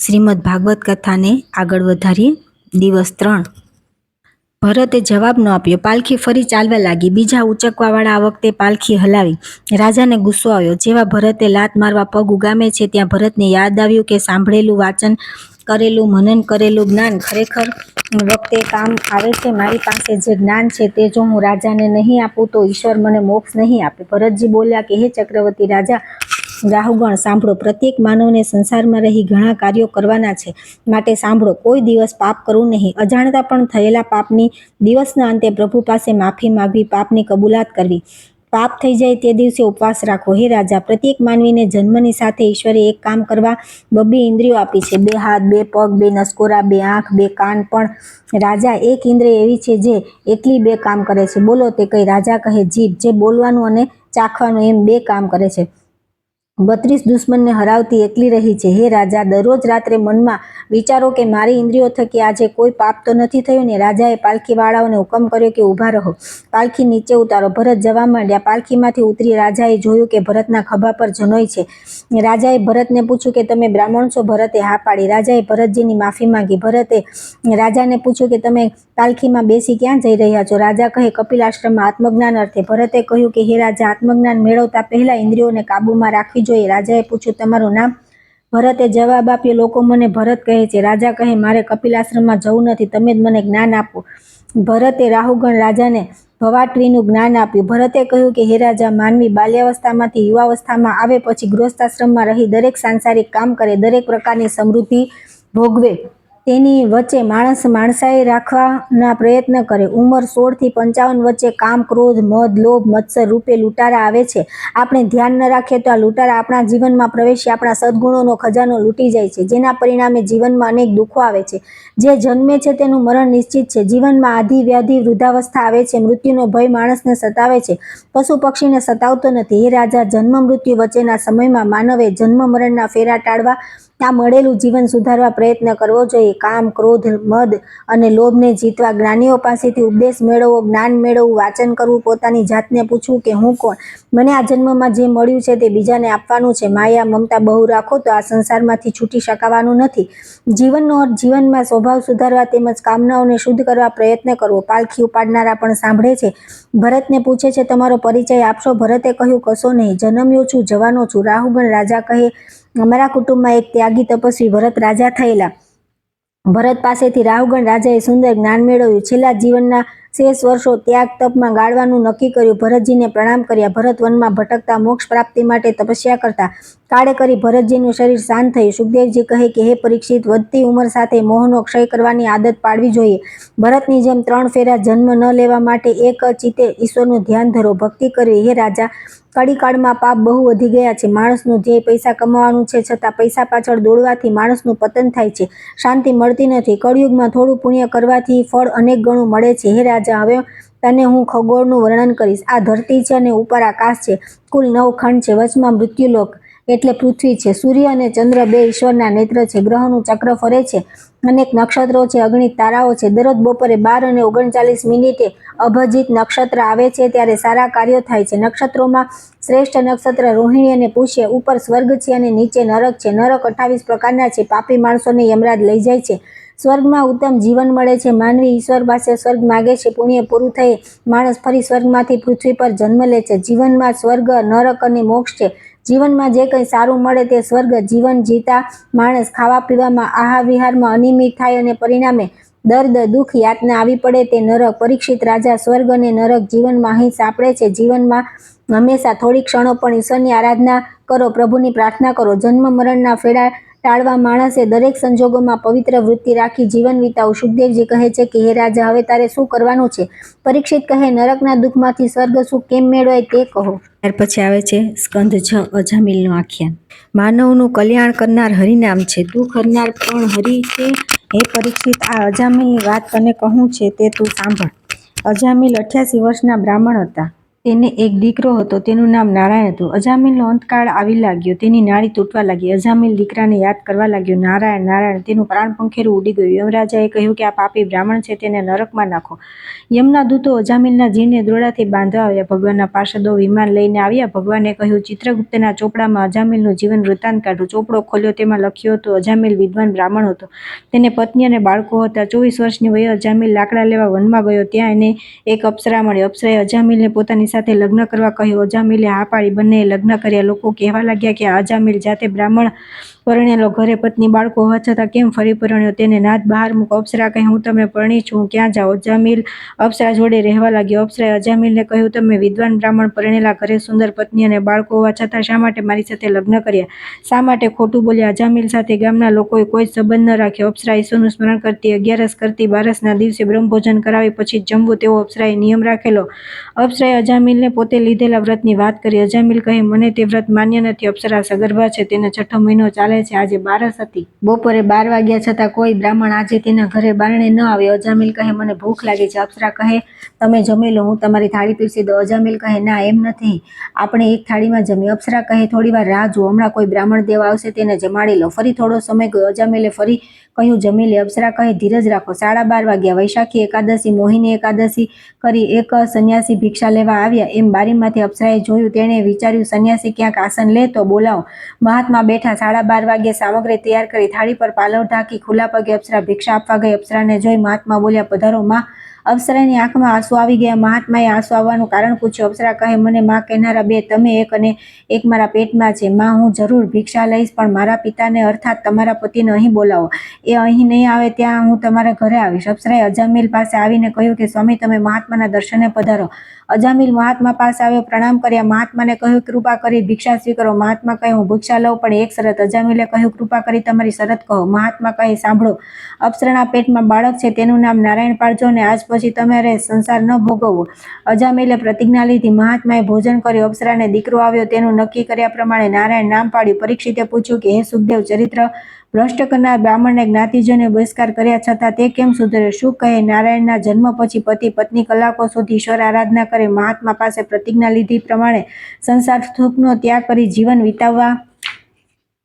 શ્રીમદ ભાગવત કથાને આગળ વધારીએ. દિવસ 3. ભરતે જવાબ ન આપ્યો. પાલખી ફરી ચાલવા લાગી. બીજા ઉંચકવાવાળા આ વખતે પાલખી હલાવી. રાજાને ગુસ્સો આવ્યો. જેવા ભરતે લાત મારવા પગ ઉગામે છે ત્યાં ભરતને યાદ આવ્યું કે સાંભળેલું, વાંચન કરેલું, મનન કરેલું જ્ઞાન ખરેખર વખતે કામ આવે છે. મારી પાસે જે જ્ઞાન છે તે જો હું રાજાને નહીં આપું તો ઈશ્વર મને મોક્ષ નહીં આપે. ભરતજી બોલ્યા કે હે ચક્રવર્તી રાજા રાહુગણ, સાંભળો. પ્રત્યેક માનવને સંસારમાં રહી ઘણા કાર્યો કરવાના છે, માટે સાંભળો. કોઈ દિવસ પાપ કરવું નહીં. અજાણતા પણ થયેલા પાપની દિવસના અંતે પ્રભુ પાસે માફી માંગવી, પાપની કબૂલાત કરવી. પાપ થઈ જાય તે દિવસે ઉપવાસ રાખવો. હે રાજા, પ્રત્યેક માનવીને જન્મની સાથે ઈશ્વરે એક કામ કરવા 2 ઇન્દ્રિયો આપી છે. 2 હાથ, 2 પગ, 2 નસકોરા, 2 આંખ, 2 કાન. પણ રાજા, એક ઇન્દ્રિય એવી છે જે એકલી 2 કામ કરે છે. બોલો તે કઈ? રાજા કહે, જીભ, જે બોલવાનું અને ચાખવાનું એમ 2 કામ કરે છે. 32 દુશ્મનને હરાવતી એકલી રહી છે. હે રાજા, દરરોજ રાત્રે મનમાં વિચારો કે મારી ઇન્દ્રિયો થકી આજે કોઈ પાપ તો નથી થયું ને. રાજાએ પાલખીવાળાઓને હુકમ કર્યો કે ઊભા રહો, પાલખી નીચે ઉતારો. ભરત જવા માંડ્યા. પાલખીમાંથી ઉતરી રાજાએ જોયું કે ભરતના ખભા પર જનોઈ છે. રાજાએ ભરતને પૂછ્યું કે તમે બ્રાહ્મણ છો? ભરતે હા પાડી. રાજાએ ભરતજીની માફી માંગી. ભરતે રાજાને પૂછ્યું કે તમે પાલખીમાં બેસી ક્યાં જઈ રહ્યા છો? રાજા કહે, કપિલ આશ્રમમાં આત્મજ્ઞાન અર્થે. ભરતે કહ્યું કે હે રાજા, આત્મજ્ઞાન મેળવતા પહેલા ઇન્દ્રિયોને કાબૂમાં રાખવી જોઈએ. રાજાએ પૂછ્યું, તમારું નામ? ભરતે જવાબ આપ્યો, લોકો મને ભરત કહે છે. રાજા કહે, મારે કપિલ આશ્રમમાં જવું નથી, તમે જ મને જ્ઞાન આપો. ભરતે રાહુગણ રાજાને ભવાટવીનું જ્ઞાન આપ્યું. ભરતે કહ્યું કે હે રાજા, માનવી બાલ્યાવસ્થામાંથી યુવાવસ્થામાં આવે પછી ગૃહસ્થાશ્રમમાં રહી દરેક સાંસારિક કામ કરે, દરેક પ્રકારની સમૃદ્ધિ ભોગવે. તેની વચ્ચે માણસ માણસાઈ રાખવાના પ્રયત્ન કરે. ઉંમર 16 થી 55 વચ્ચે કામ, ક્રોધ, મદ, લોભ, મત્સર રૂપે લૂંટારા આવે છે. આપણે ધ્યાન ન રાખીએ તો આ લૂંટારા આપણા જીવનમાં પ્રવેશી આપણા સદગુણોનો ખજાનો લૂંટી જાય છે, જેના પરિણામે જીવનમાં અનેક દુઃખો આવે છે. જે જન્મે છે તેનું મરણ નિશ્ચિત છે. જીવનમાં આધિ, વ્યાધિ, વૃદ્ધાવસ્થા આવે છે. મૃત્યુનો ભય માણસને સતાવે છે, પશુ પક્ષીને સતાવતો નથી. હે રાજા, જન્મ મૃત્યુ વચ્ચેના સમયમાં માનવે જન્મ મરણના ફેરા ટાળવા, આ મળેલું જીવન સુધારવા પ્રયત્ન કરવો જોઈએ. કામ, ક્રોધ, મદ અને લોભને જીતવા, જ્ઞાનીઓ પાસેથી ઉપદેશ મેળવવો, જ્ઞાન મેળવવું, વાંચન કરવું, પોતાની જાતને પૂછવું કે હું કોણ, મને આ જન્મમાં જે મળ્યું છે તે બીજાને આપવાનું છે. માયા મમતા બહુ રાખો તો આ સંસારમાંથી છૂટી શકાવાનું નથી. જીવનનો અર્થ જીવનમાં સ્વભાવ સુધારવા તેમજ કામનાઓને શુદ્ધ કરવા પ્રયત્ન કરવો. પાલખી ઉપાડનારા પણ સાંભળે છે. ભરતને પૂછે છે, તમારો પરિચય આપશો? ભરતે કહ્યું, કશો નહીં, જન્મ્યો છું, જવાનો છું. રાહુગણ રાજા કહે, અમારા કુટુંબમાં એક ત્યાગી તપસ્વી ભરત રાજા થયેલા. ભરત પાસેથી રાહુગણ રાજાએ સુંદર જ્ઞાન મેળવ્યું. છેલ્લા જીવનના શેષ વર્ષો ત્યાગ તપમાં ગાળવાનું નક્કી કર્યું. ભરતજીને પ્રણામ કર્યા. ભરત વનમાં ભટકતા મોક્ષ પ્રાપ્તિ માટે તપસ્યા કરતા. કાળે કરી ભરતજીનું શરીર શાંત થયું. સુખદેવજી કહે કે હે પરીક્ષિત, વધતી ઉંમર સાથે મોહનો ક્ષય કરવાની આદત પાડવી જોઈએ. ભરતની જેમ 3 ફેરા જન્મ ન લેવા માટે એક ચિત્તે ઈશ્વરનું ધ્યાન ધરો, ભક્તિ કરવી. હે રાજા, કળીકાળમાં પાપ બહુ વધી ગયા છે. માણસનું ધ્યેય પૈસા કમાવાનું છે, છતાં પૈસા પાછળ દોડવાથી માણસનું પતન થાય છે, શાંતિ મળતી નથી. કળિયુગમાં થોડું પુણ્ય કરવાથી ફળ અનેક ગણું મળે છે. હે રાજા, હવે તને હું ખગોળનું વર્ણન કરીશ. આ ધરતી છે અને ઉપર આકાશ છે. કુલ 9 ખંડ છે. વચમાં મૃત્યુલોક એટલે પૃથ્વી છે. સૂર્ય અને ચંદ્ર 2 ઈશ્વરના નેત્ર છે. ગ્રહોનું ચક્ર ફરે છે. અનેક નક્ષત્રો છે. અગણિત તારાઓ છે. દરરોજ બપોરે 12:39 અભિજીત નક્ષત્ર આવે છે ત્યારે સારા કાર્યો થાય છે. નક્ષત્રોમાં શ્રેષ્ઠ નક્ષત્ર રોહિણી અને પુષ્ય. ઉપર સ્વર્ગ છે અને નીચે નરક છે. નરક 28 પ્રકારના છે. પાપી માણસોને યમરાજ લઈ જાય છે. સ્વર્ગમાં ઉત્તમ જીવન મળે છે. માનવી ઈશ્વર પાસે સ્વર્ગ માગે છે. પુણ્ય પૂરું થઈ માણસ ફરી સ્વર્ગમાંથી પૃથ્વી પર જન્મ લે છે. જીવનમાં સ્વર્ગ, નરક અને મોક્ષ છે. જીવનમાં જે કંઈ સારું મળે તે સ્વર્ગ. જીવન જીતા માણસ ખાવા પીવામાં, આહાર વિહારમાં અનિયમિત થાય અને પરિણામે દર્દ, દુઃખ, યાતના આવી પડે તે નરક. પરીક્ષિત રાજા, સ્વર્ગ અને નરક જીવનમાં અહીં સાંપડે છે. જીવનમાં હંમેશા થોડી ક્ષણો પણ ઈશ્વરની આરાધના કરો, પ્રભુની પ્રાર્થના કરો. જન્મ મરણના ફેરા ટાળવા માણસે દરેક સંજોગોમાં પવિત્ર વૃત્તિ રાખી જીવન વિતાવું. સુખદેવજી કહે છે કે હે રાજા, હવે તારે શું કરવાનું છે? પરીક્ષિત કહે, નરકના દુઃખમાંથી સ્વર્ગ સુખ કેમ મેળવાય તે કહો. ત્યાર પછી આવે છે સ્કંદ 6, અજામિલનું આખ્યાન. માનવનું કલ્યાણ કરનાર હરિનામ છે, દુઃખ હરનાર પણ હરિ છે. હે પરીક્ષિત, આ અજામિલની વાત તને કહું છે તે તું સાંભળ. અજામિલ 88 વર્ષના બ્રાહ્મણ હતા. તેને એક દીકરો હતો, તેનું નામ નારાયણ હતું. અજામિલનો અંતકાળ આવી લાગ્યો, તેની નાડી તૂટવા લાગી. અજામિલ દીકરાને યાદ કરવા લાગ્યો, નારાયણ નારાયણ. તેનું પ્રાણ પંખેરું ઉડી ગયું. યમરાજાએ કહ્યું કે આ પાપી બ્રાહ્મણ છે, તેને નરકમાં નાખો. યમના દૂતો અજામિલના જીવને દોરડાથી બાંધવા આવ્યા. ભગવાનના પાર્ષદો વિમાન લઈને આવ્યા. ભગવાને કહ્યું, ચિત્રગુપ્તના ચોપડામાં અજામિલનું જીવન વૃત્તાંત કાઢો. ચોપડો ખોલ્યો, તેમાં લખ્યું હતું, અજામિલ વિદ્વાન બ્રાહ્મણ હતો. તેને પત્ની અને બાળકો હતા. 24 વર્ષની વયે અજામિલ લાકડા લેવા વનમાં ગયો. ત્યાં એને એક અપ્સરા મળી. અપ્સરાએ અજામિલને પોતાની સાથે લગ્ન કરવા કહ્યું. અજામિલે હા પાડી. બંનેએ લગ્ન કર્યા. લોકો કહેવા લાગ્યા કે આ અજામિલ જાતે બ્રાહ્મણ પરણેલો, ઘરે પત્ની બાળકો હોવા છતાં કેમ ફરી પરણ્યો? તેને નાદ બહાર મૂકો. અપ્સરા કહે, હું તમને પરણી છું, હું ક્યાં જાઉં? અજામિલ અપ્સરા જોડે રહેવા લાગ્યો. અપ્સરાએ અજામિલને કહ્યું, તમે વિદ્વાન બ્રાહ્મણ પરણેલા, ઘરે સુંદર પત્ની અને બાળકો હોવા છતાં શા માટે મારી સાથે લગ્ન કર્યા? શા માટે ખોટું બોલ્યા? અજામિલ સાથે ગામના લોકોએ કોઈ સંબંધ ન રાખ્યો. અપ્સરા ઈશ્વરનું સ્મરણ કરતી, 11 કરતી, 12ના દિવસે બ્રહ્મભોજન કરાવી પછી જ જમવું, તેવો અપ્સરાએ નિયમ રાખેલો. અપ્સરાએ અજામિલને પોતે લીધેલા વ્રતની વાત કરી. અજામિલ કહે, મને તે વ્રત માન્ય નથી. અપ્સરા સગર્ભા છે, તેને 6ઠ્ઠો મહિનો ચાલે છે. આજે 12 હતી. બપોરે 12 વાગ્યા છતાં કોઈ બ્રાહ્મણ આજે તેના ઘરે બારણે ન આવ્યો. અજામિલ કહે, મને ભૂખ લાગી છે. અપ્સરા કહે, તમે જમી લો, હું તમારી થાળી પીરસી દઉં. અજામિલ કહે, ના, એમ નથી, આપણે એક થાળીમાં જમીએ. અપ્સરા કહે, થોડી વાર રાહ જુઓ, હમણાં કોઈ બ્રાહ્મણ દેવ આવશે, તેને જમાડી લો. ફરી થોડો સમય ગયો. અજામિલે ફરી કહ્યું, જમી લે. અપ્સરા કહે, ધીરજ રાખો. 12:30 વાગ્યા. વૈશાખી એકાદશી, મોહિની એકાદશી કરી. એક સંન્યાસી ભિક્ષા લેવા આવ્યા. એમ બારીમાંથી અપ્સરાએ જોયું. તેણે વિચાર્યું, સંન્યાસી ક્યાંક આસન લે તો બોલાવો. મહાત્મા બેઠા. 12:30 વાગ્યે સામગ્રી તૈયાર કરી, થાળી પર પાલવ ઢાંકી, ખુલ્લા પગે અપ્સરા ભિક્ષા આપવા ગઈ. અપ્સરાને જોઈ મહાત્મા બોલ્યા, પધારો માં. અપ્સરાની આંખમાં આંસુ આવી ગયા. મહાત્માએ આંસુ આવવાનું કારણ પૂછ્યું. અપ્સરા કહે, મને માં કહેનારા બે, તમે એક અને એક મારા પેટમાં છે. માં, હું જરૂર ભિક્ષા લઈશ, પણ મારા પિતાને અર્થાત તમારા પતિને અહીં બોલાવો. એ અહીં નહીં આવે ત્યાં હું તમારા ઘરે આવીશ. અપ્સરાએ અજામિલ પાસે આવીને કહ્યું કે સ્વામી, તમે મહાત્માના દર્શને પધારો. અજામિલ મહાત્મા પાસે આવ્યો, પ્રણામ કર્યા. મહાત્માને કહ્યું, કૃપા કરી ભિક્ષા સ્વીકારો. મહાત્મા કહે, હું ભિક્ષા લઉં, પણ એક શરત. અજામિલે કહ્યું, કૃપા કરી તમારી શરત કહો. મહાત્મા કહે, સાંભળો, અપ્સરાના પેટમાં બાળક છે, તેનું નામ નારાયણ પાડજો અને આજ પછી તમારે સંસાર ન ભોગવવો. અજામિલે પ્રતિજ્ઞા લીધી. મહાત્માએ ભોજન કર્યું. અપ્સરાને દીકરો આવ્યો. તેનું નક્કી કર્યા પ્રમાણે નારાયણ નામ પાડ્યું. પરીક્ષિતે પૂછ્યું કે હે સુખદેવ, ચરિત્ર ભ્રષ્ટ કરનાર બ્રાહ્મણને જ્ઞાતિજને બહિષ્કાર કર્યા છતાં તે કેમ સુધરે? શું કહે? નારાયણના જન્મ પછી પતિ પત્ની કલાકો સુધી ઈશ્વર આરાધના કરે. મહાત્મા પાસે પ્રતિજ્ઞા લીધી પ્રમાણે સંસાર સુખનો ત્યાગ કરી જીવન વિતાવવા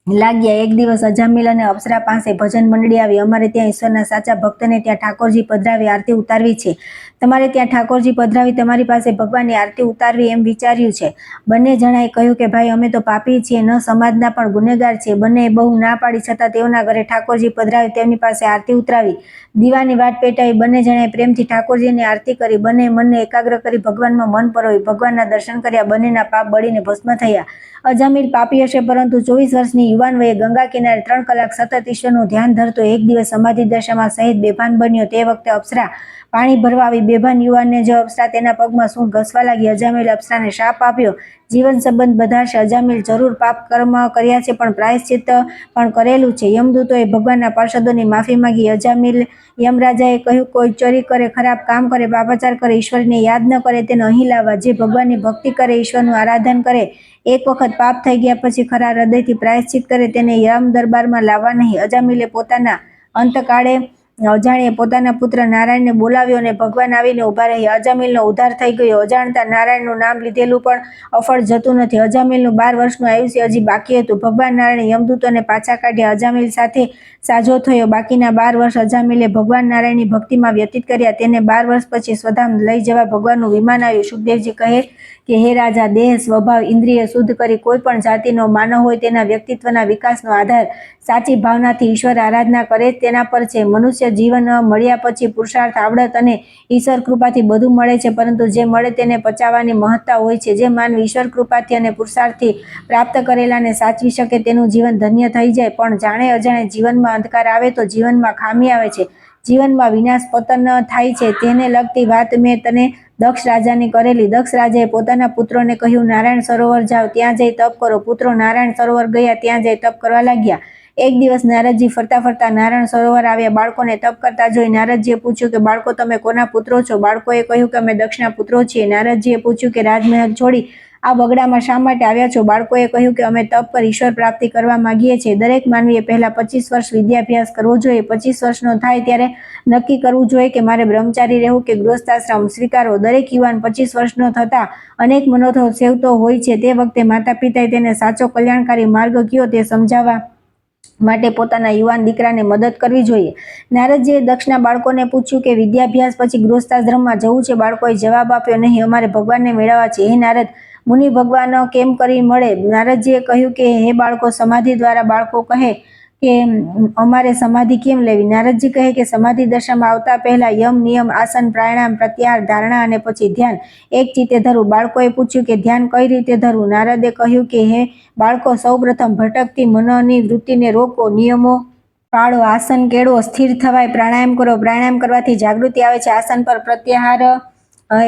લાગ્યા. એક દિવસ અજામિલ અને અપ્સરા પાસે ભજન મંડળી આવી. અમારે ત્યાં ઈશ્વરના સાચા ભક્તને ત્યાં ઠાકોરજી પધરાવી આરતી ઉતારવી છે. તમારે ત્યાં ઠાકોરજી પધરાવી તમારી પાસે ભગવાનની આરતી ઉતારવી એમ વિચાર્યું છે. બંને જણાએ કહ્યું કે ભાઈ, અમે તો પાપી છીએ, ન સમાજના પણ ગુનેગાર છીએ. બંનેએ બહુ ના પાડી છતાં તેઓના ઘરે ઠાકોરજી પધરાવી તેમની પાસે આરતી ઉતરાવી. દીવાની વાટ પેટાવી. બંને જણાએ પ્રેમથી ઠાકોરજીની આરતી કરી. બંને મનને એકાગ્ર કરી ભગવાનમાં મન પરોવી ભગવાનના દર્શન કર્યા. બંનેના પાપ બળીને ભસ્મ થયા. અજામિલ પાપી હશે, પરંતુ 24 વર્ષની યુવાન વયે ગંગા કિનારે 3 કલાક સતત ઈશ્વરનું ધ્યાન ધરતો એક દિવસ સમાધિ દશામાં સહિત બેભાન બન્યો. તે વખતે અપ્સરા પાણી ભરવા આવી. બેભાન યુવાનને જો અપ્સરા તેના પગમાં સૂંઢ ઘસવા લાગી. અજામિલે અપ્સરાને શાપ આપ્યો, જીવન સંબંધ વધારશે. અજામિલ જરૂર પાપ કર્મ કર્યા છે, પણ પ્રાયશ્ચિત્ત પણ કરેલું છે. યમદૂતોએ ભગવાનના પાર્ષદોની માફી માંગી. અજામિલ યમરાજાએ કહ્યું, કોઈ ચોરી કરે, ખરાબ કામ કરે, પાપાચાર કરે, ઈશ્વરને યાદ ન કરે, તેને અહીં લાવવા. જે ભગવાનની ભક્તિ કરે, ઈશ્વરનું આરાધન કરે, એક વખત પાપ થઈ ગયા પછી ખરા હૃદયથી પ્રાયશ્ચિત કરે, તેને યમ દરબારમાં લાવવા નહીં. અજામિલે પોતાના અંતકાળે અજાણ્યે પોતાના પુત્ર નારાયણને બોલાવ્યો અને ભગવાન આવીને ઊભા રહ્યા. અજામિલનો ઉદ્ધાર થઈ ગયો. અજાણતા નારાયણનું નામ લીધેલું પણ અફળ જતું નથી. અજામિલનું 12 વર્ષનું આયુષ્ય હજી બાકી હતું. ભગવાન નારાયણે યમદૂતોને પાછા કાઢ્યા. અજામિલ સાથે સાજો થયો. બાકીના 12 વર્ષ અજામિલે ભગવાન નારાયણની ભક્તિમાં વ્યતીત કર્યા. તેને 12 વર્ષ પછી સ્વધામ લઈ જવા ભગવાનનું વિમાન આવ્યું. સુખદેવજી કહે કે હે રાજા, દેહ, સ્વભાવ, ઇન્દ્રિય શુદ્ધ કરી કોઈ પણ જાતિનો માનવ હોય તેના વ્યક્તિત્વના વિકાસનો આધાર સાચી ભાવનાથી ઈશ્વર આરાધના કરે તેના પર છે. મનુષ્ય જીવન મળ્યા પછી પુરુષાર્થ, આવડત અને ઈશ્વર કૃપાથી બધું મળે છે, પરંતુ જે મળે તેને પચાવવાની મહત્તા હોય છે. જે માનવી ઈશ્વર કૃપાથી અને પુરુષાર્થથી પ્રાપ્ત કરેલાને સાચવી શકે તેનું જીવન ધન્ય થઈ જાય. પણ જાણે અજાણે જીવનમાં અંધકાર આવે તો જીવનમાં ખામી આવે છે, જીવનમાં વિનાશ પતન થાય છે. તેને લગતી વાત મેં તને દક્ષ રાજાની કરેલી. દક્ષ રાજાએ પોતાના પુત્રોને કહ્યું, નારાયણ સરોવર જાઓ, ત્યાં જઈ તપ કરો. પુત્રો નારાયણ સરોવર ગયા. ત્યાં જઈ તપ કરવા લાગ્યા. એક દિવસ નારદજી ફરતા ફરતા નારાયણ સરોવર આવ્યા. બાળકોને તપ કરતા જોઈ નારદજીએ પૂછ્યું કે બાળકો, તમે કોના પુત્રો છો? બાળકોએ કહ્યું કે અમે દક્ષના પુત્રો છીએ. નારદજીએ પૂછ્યું કે રાજમહેલ છોડી આ વગડામાં શા માટે આવ્યા છો? બાળકોએ કહ્યું કે અમે તપ કરી ઈશ્વર પ્રાપ્તિ કરવા માંગીએ છીએ. દરેક માનવીએ પહેલા 25 વર્ષ વિદ્યાભ્યાસ કરવો જોઈએ. 25 વર્ષનો થાય ત્યારે નક્કી કરવું જોઈએ કે મારે બ્રહ્મચારી રહેવું કે ગૃહસ્થાશ્રમ સ્વીકારવો. દરેક યુવાન 25 વર્ષનો થતા અનેક મનોરથો સેવતો હોય છે. તે વખતે માતા પિતાએ તેને સાચો કલ્યાણકારી માર્ગ કયો તે સમજાવવા માટે પોતાના યુવાન દીકરાને મદદ કરવી જોઈએ. નારદજીએ દક્ષના બાળકોને પૂછ્યું કે વિદ્યાભ્યાસ પછી ગૃહસ્થાશ્રમમાં જવું છે? બાળકોએ જવાબ આપ્યો, નહીં, અમારે ભગવાનને મેળવવા છે. હે નારદ, મુનિ ભગવાન કેમ કરી મળે? નારદજીએ કહ્યું કે હે બાળકો, સમાધિ દ્વારા. બાળકો કહે કે અમારે સમાધિ કેમ લેવી? નારદજી કહે કે સમાધિ દશામાં આવતા પહેલા યમ, નિયમ, આસન, પ્રાણાયામ, પ્રત્યાહાર, ધારણા અને પછી ધ્યાન એક ચિત્તે ધરવું. બાળકોએ પૂછ્યું કે ધ્યાન કઈ રીતે ધરવું? નારદે કહ્યું કે હે બાળકો, સૌપ્રથમ ભટકતી મનની વૃત્તિને રોકો, નિયમો પાળો, આસન કેળવો, સ્થિર થવાય, પ્રાણાયામ કરો. પ્રાણાયામ કરવાથી જાગૃતિ આવે છે. આસન પર પ્રત્યાહાર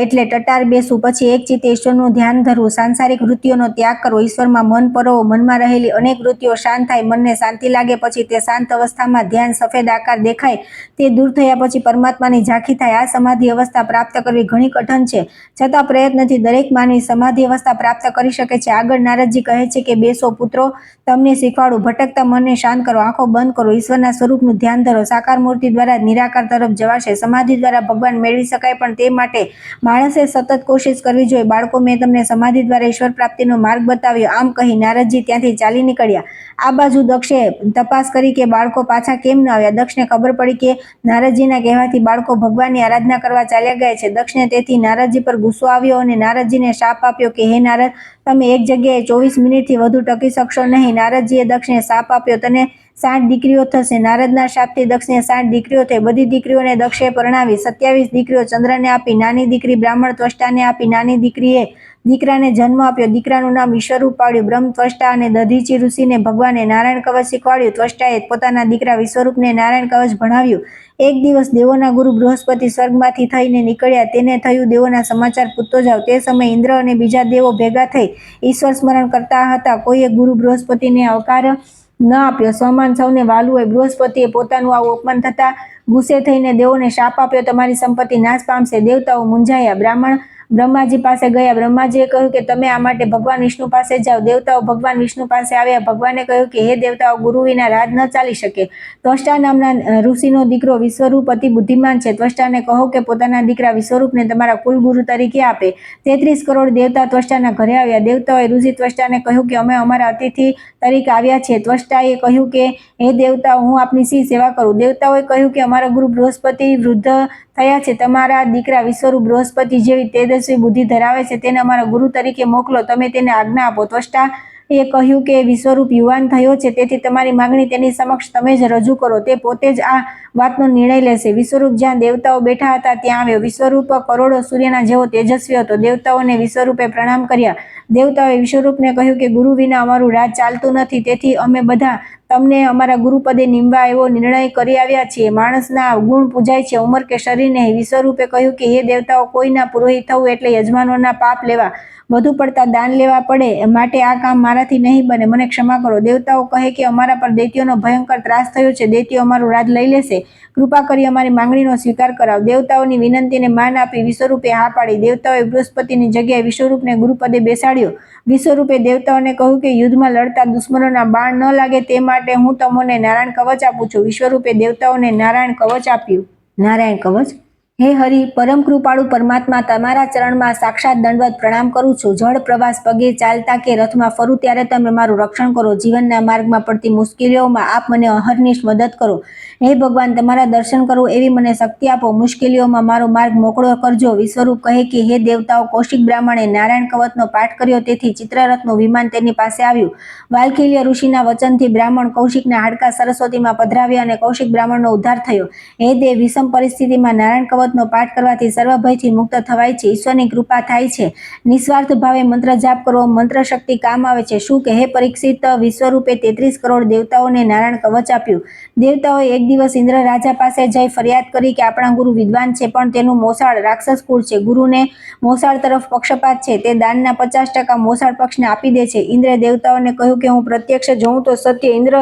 એટલે ટટાર બેસવું. પછી એક ચિત્તે ઈશ્વરનું ધ્યાન ધરવું. સાંસારિક વૃત્તિઓનો ત્યાગ કરવો. ઈશ્વરમાં મન પરોવો. મનમાં રહેલી અનેક વૃત્તિઓ શાંત થાય. મનને શાંતિ લાગે પછી તે શાંત અવસ્થામાં ધ્યાન સફેદ આકાર દેખાય તે દૂર થયા પછી પરમાત્માની ઝાંખી થાય. આ સમાધિ અવસ્થા પ્રાપ્ત કરવી ઘણી કઠણ છે, છતાં પ્રયત્નથી દરેક માનવી સમાધિ અવસ્થા પ્રાપ્ત કરી શકે છે. આગળ નારદજી કહે છે કે બેસો પુત્રો, તમને શીખવાડું. ભટકતા મનને શાંત કરો, આંખો બંધ કરો, ઈશ્વરના સ્વરૂપનું ધ્યાન ધરો. સાકાર મૂર્તિ દ્વારા નિરાકાર તરફ જવાશે. સમાધિ દ્વારા ભગવાન મેળવી શકાય, પણ તે માટે માણસે સતત કોશિશ કરવી જોઈએ. બાળકો, મેં તમને સમાધિ દ્વારા ઈશ્વર પ્રાપ્તિનો માર્ગ બતાવ્યો. આમ કહી નારદજી ત્યાંથી ચાલી નીકળ્યા. આ બાજુ દક્ષે તપાસ કરી કે બાળકો પાછા કેમ ન આવ્યા. દક્ષને ખબર પડી કે નારદજીના કહેવાથી બાળકો ભગવાનની આરાધના કરવા ચાલ્યા ગયા છે. દક્ષને તેથી નારદજી પર ગુસ્સો આવ્યો અને નારદજીને શાપ આપ્યો કે હે નારદ, તમે એક જગ્યાએ 24 મિનિટથી વધુ ટકી શકશો નહીં. નારદજીએ દક્ષને શાપ આપ્યો, તને 60 દીકરીઓ થશે. નારદના શાપથી દક્ષને 60 દીકરીઓ થઈ. બધી દીકરીઓને દક્ષે પરણાવી. 27 દીકરીઓ ચંદ્રને આપી. નાની દીકરી બ્રાહ્મણ ત્વષ્ટાને આપી. નાની દીકરીએ દીકરાને જન્મ આપ્યો. દીકરાનું નામ વિશ્વરૂપ પાડ્યું. બ્રહ્મ ત્વષ્ટા અને દધીચી ઋષિને ભગવાને નારાયણ કવચ શીખવાડ્યું. ત્વષ્ટાએ પોતાના દીકરા વિશ્વરૂપને નારાયણ કવચ ભણાવ્યું. એક દિવસ દેવોના ગુરુ બૃહસ્પતિ સ્વર્ગમાંથી થઈને નીકળ્યા. તેને થયું દેવોના સમાચાર પૂછતો જાવ. તે સમયે ઇન્દ્ર અને બીજા દેવો ભેગા થઈ ઈશ્વર સ્મરણ કરતા હતા. કોઈએ ગુરુ બૃહસ્પતિને આવકાર ન આપ્યો. સ્વમાન સૌને વાલું હોય. બૃહસ્પતિએ પોતાનું આવું અપમાન થતા ગુસ્સે થઈને દેવોને શાપ આપ્યો, તમારી સંપત્તિ નાશ પામશે. દેવતાઓ મૂંઝાયા. બ્રાહ્મણ બ્રહ્માજી પાસે ગયા. બ્રહ્માજીએ કહ્યું કે તમે આ માટે ભગવાન વિષ્ણુ પાસે જાઓ. દેવતાઓ ભગવાન વિષ્ણુ પાસે આવ્યા. ભગવાને કહ્યું કે હે દેવતાઓ, ગુરુ વિના રાજ ન ચાલી શકે. ત્વષ્ટા નામના ઋષિનો દીકરો વિશ્વરૂપ અતિ બુદ્ધિમાન છે. ત્વષ્ટાને કહો કે પોતાના દીકરા વિશ્વરૂપને તમારા કુલગુરુ તરીકે આપે. 33 કરોડ દેવતા ત્વષ્ટાના ઘરે આવ્યા. દેવતાઓએ ઋષિ ત્વષ્ટાને કહ્યું કે અમે અમારા અતિથિ તરીકે આવ્યા છીએ. ત્વષ્ટાએ કહ્યું કે હે દેવતાઓ, હું આપની શી સેવા કરું? દેવતાઓએ કહ્યું કે અમારા ગુરુ બૃહસ્પતિ વૃદ્ધ થયા છે. તમારા દીકરા વિશ્વરૂપ બૃહસ્પતિ જેવી તેજસ્વી બુદ્ધિ ધરાવે છે. તેને અમારા ગુરુ તરીકે મોકલો. તમે તેને આજ્ઞા આપો. ત્વષ્ટાએ કહ્યું કે વિશ્વરૂપ યુવાન થયો છે, તેથી તમારી માંગણી તેની સમક્ષ તમે જ રજૂ કરો. તે પોતે જ આ વાતનો નિર્ણય લેશે. વિશ્વરૂપ જ્યાં દેવતાઓ બેઠા હતા ત્યાં આવ્યો. વિશ્વરૂપ કરોડો સૂર્યના જેવો તેજસ્વી હતો. દેવતાઓને વિશ્વરૂપે પ્રણામ કર્યા. દેવતાઓએ વિશ્વરૂપને કહ્યું કે ગુરુ વિના અમારું રાજ ચાલતું નથી, તેથી અમે બધા તમને અમારા ગુરુપદે નિમવા એવો નિર્ણય કરી આવ્યા છીએ. માણસના ગુણ પૂજાય છે, ઉંમર કે શરીર નહીં. વિશ્વરૂપે કહ્યું કે હે દેવતાઓ, કોઈના પુરોહિત થવું એટલે યજમાનોના પાપ લેવા, વધુ પડતા દાન લેવા પડે, માટે આ કામ મારાથી નહીં બને. મને ક્ષમા કરો. દેવતાઓ કહે કે અમારા પર દૈત્યોનો ભયંકર ત્રાસ થયો છે. દૈત્યો અમારું રાજ લઈ લેશે. કૃપા કરી અમારી માંગણીનો સ્વીકાર કરાવ. દેવતાઓની વિનંતીને માન આપી વિશ્વરૂપે હા પાડી. દેવતાઓએ બૃહસ્પતિની જગ્યાએ વિશ્વરૂપને ગુરુપદે બેસાડ્યો. વિશ્વરૂપે દેવતાઓને કહ્યું કે યુદ્ધમાં લડતા દુશ્મનોના બાણ ન લાગે તે માટે હું તમને નારાયણ કવચ આપું છું. વિશ્વરૂપે દેવતાઓને નારાયણ કવચ આપ્યું. નારાયણ કવચ. હે હરિ, પરમ કૃપાળુ પરમાત્મા, તમારા ચરણમાં સાક્ષાત દંડવત પ્રણામ કરું છું. જળ પ્રવાસ, પગે ચાલતા કે રથમાં ફરું ત્યારે તમે મારું રક્ષણ કરો. જીવનના માર્ગમાં પડતી મુશ્કેલીઓમાં આપ મને અહર્નિશ મદદ કરો. હે ભગવાન, તમારા દર્શન કરું એવી મને શક્તિ આપો. મુશ્કેલીઓમાં મારો માર્ગ મોકળો કરજો. વિશ્વરૂપ કહે કે હે દેવતાઓ, કૌશિક બ્રાહ્મણે નારાયણ કવચનો પાઠ કર્યો, તેથી ચિત્રરથનું વિમાન તેની પાસે આવ્યું. વાલ્કીલ્ય ઋષિના વચનથી બ્રાહ્મણ કૌશિકના હાડકા સરસ્વતીમાં પધરાવ્યા અને કૌશિક બ્રાહ્મણનો ઉદ્ધાર થયો. હે દેવ, વિષમ પરિસ્થિતિમાં નારાયણ કવચનો પાઠ કરવાથી સર્વ ભયથી મુક્ત થવાય છે. ઈશ્વરની કૃપા થાય છે. નિસ્વાર્થ ભાવે મંત્ર જાપ કરવો, મંત્ર શક્તિ કામ આવે છે. શું કહે પરીક્ષિત, વિશ્વરૂપે 33 કરોડ દેવતાઓને નારાયણ કવચ આપ્યું. દેવતાઓએ એક દિવસ ઇન્દ્ર રાજા પાસે જઈ ફરિયાદ કરી કે આપણા ગુરુ વિદ્વાન છે, પણ તેનું મોસાળ રાક્ષસ કુળ છે. ગુરુને મોસાળ તરફ પક્ષપાત છે. તે દાનના 50% મોસાળ પક્ષને આપી દે છે. ઇન્દ્રે દેવતાઓને કહ્યું કે હું પ્રત્યક્ષ જોઉં તો સત્ય. ઇન્દ્ર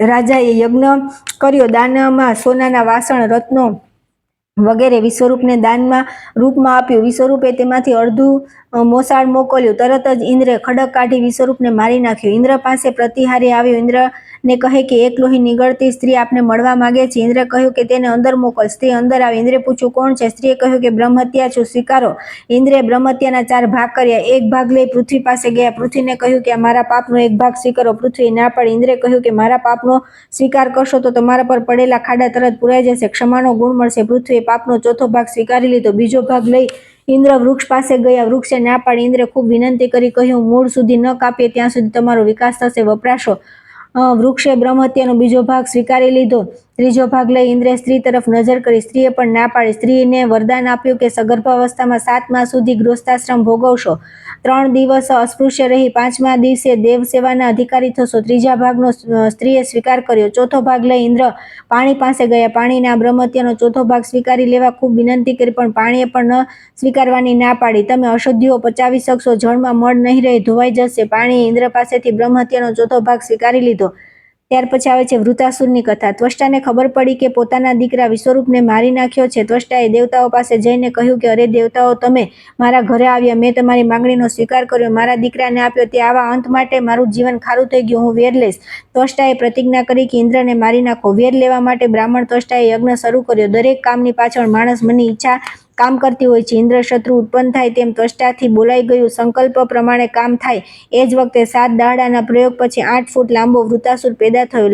રાજાએ યજ્ઞ કર્યો. દાનમાં સોનાના વાસણ, રત્નો વગેરે વિશ્વરૂપને દાનમાં રૂપમાં આપ્યું. વિશ્વરૂપે તેમાંથી અડધું મોસાળ મોકલ્યું. તરત જ ઇન્દ્રે ખડક કાઢી વિશ્વરૂપને મારી નાખ્યું. ઇન્દ્ર પાસે પ્રતિહારી આવ્યો. ઇન્દ્રને કહે કે એક લોહી નીકળતી સ્ત્રી આપને મળવા માંગે છે. ઇન્દ્રે કહ્યું કે તેને અંદર મોકલ. સ્ત્રી અંદર આવી. ઇન્દ્રે પૂછ્યું, કોણ છે? સ્ત્રીએ કહ્યું કે બ્રહ્મહત્યા છું, સ્વીકારો. ઇન્દ્રે બ્રહ્મહત્યાના 4 ભાગ કર્યા. એક ભાગ લઈ પૃથ્વી પાસે ગયા. પૃથ્વીને કહ્યું કે મારા પાપનો એક ભાગ સ્વીકારો. પૃથ્વીએ ના પાડી. ઇન્દ્રે કહ્યું કે મારા પાપનો સ્વીકાર કરશો તો તમારા પર પડેલા ખાડા તરત પુરાઈ જશે, ક્ષમાનો ગુણ મળશે. પૃથ્વીએ પાપનો ચોથો ભાગ સ્વીકારી લીધો. બીજો ભાગ લઈ ઇન્દ્ર વૃક્ષ પાસે ગયા. વૃક્ષે ના પાડી. ઇન્દ્રે ખૂબ વિનંતી કરી કહ્યું, મૂળ સુધી ન કાપીએ ત્યાં સુધી તમારો વિકાસ થશે, વપરાશો. વૃક્ષે બ્રહ્મહત્યાનો બીજો ભાગ સ્વીકારી લીધો. ત્રીજો ભાગ લઈ ઇન્દ્રે સ્ત્રી તરફ નજર કરી. સ્ત્રીએ પણ ના પાડી. સ્ત્રીને વરદાન આપ્યું કે સગર્ભાવસ્થામાં 7 માસ સુધી ગૃહસ્થાશ્રમ ભોગવશો, 3 દિવસ અસ્પૃશ્ય રહી 5મા દિવસે દેવ સેવાના અધિકારી થશો. ત્રીજા ભાગનો સ્ત્રીએ સ્વીકાર કર્યો. ચોથો ભાગ લઈ ઇન્દ્ર પાણી પાસે ગયા. પાણીના બ્રહ્મહત્યાનો ચોથો ભાગ સ્વીકારી લેવા ખૂબ વિનંતી કરી, પણ પાણીએ પણ ન સ્વીકારવાની ના પાડી. તમે અશુદ્ધિઓ પચાવી શકશો, જળમાં મળ નહીં રહે, ધોવાઈ જશે. પાણીએ ઇન્દ્ર પાસેથી બ્રહ્મહત્યાનો ચોથો ભાગ સ્વીકારી લીધો. ત્યાર પછી આવે છે વૃતાસુરની કથા. ત્વષ્ટાને ખબર પડી કે પોતાના દીકરા વિશ્વરૂપને મારી નાખ્યો છે. ત્વષ્ટાએ દેવતાઓ પાસે જઈને કહ્યું કે અરે દેવતાઓ, તમે મારા ઘરે આવ્યા, મેં તમારી માંગણીનો સ્વીકાર કર્યો, મારા દીકરાને આપ્યો, તે આવા અંત માટે મારું જીવન ખારું થઈ ગયું, હું વેર લઈશ. ત્વષ્ટાએ પ્રતિજ્ઞા કરી કે ઇન્દ્રને મારી નાખો. વેર લેવા માટે બ્રાહ્મણ ત્વષ્ટાએ યજ્ઞ શરૂ કર્યો. દરેક કામની પાછળ માણસ મનની ઈચ્છા કામ કરતી હોય છે. ઇન્દ્ર શત્રુ ઉત્પન્ન થાય તેમ ત્વષ્ટાથી બોલાઈ ગયું. સંકલ્પ પ્રમાણે કામ થાય. એ જ વખતે 7 દાડાના પ્રયોગ પછી 8 ફૂટ લાંબો વૃતાસુર પેદા થયો.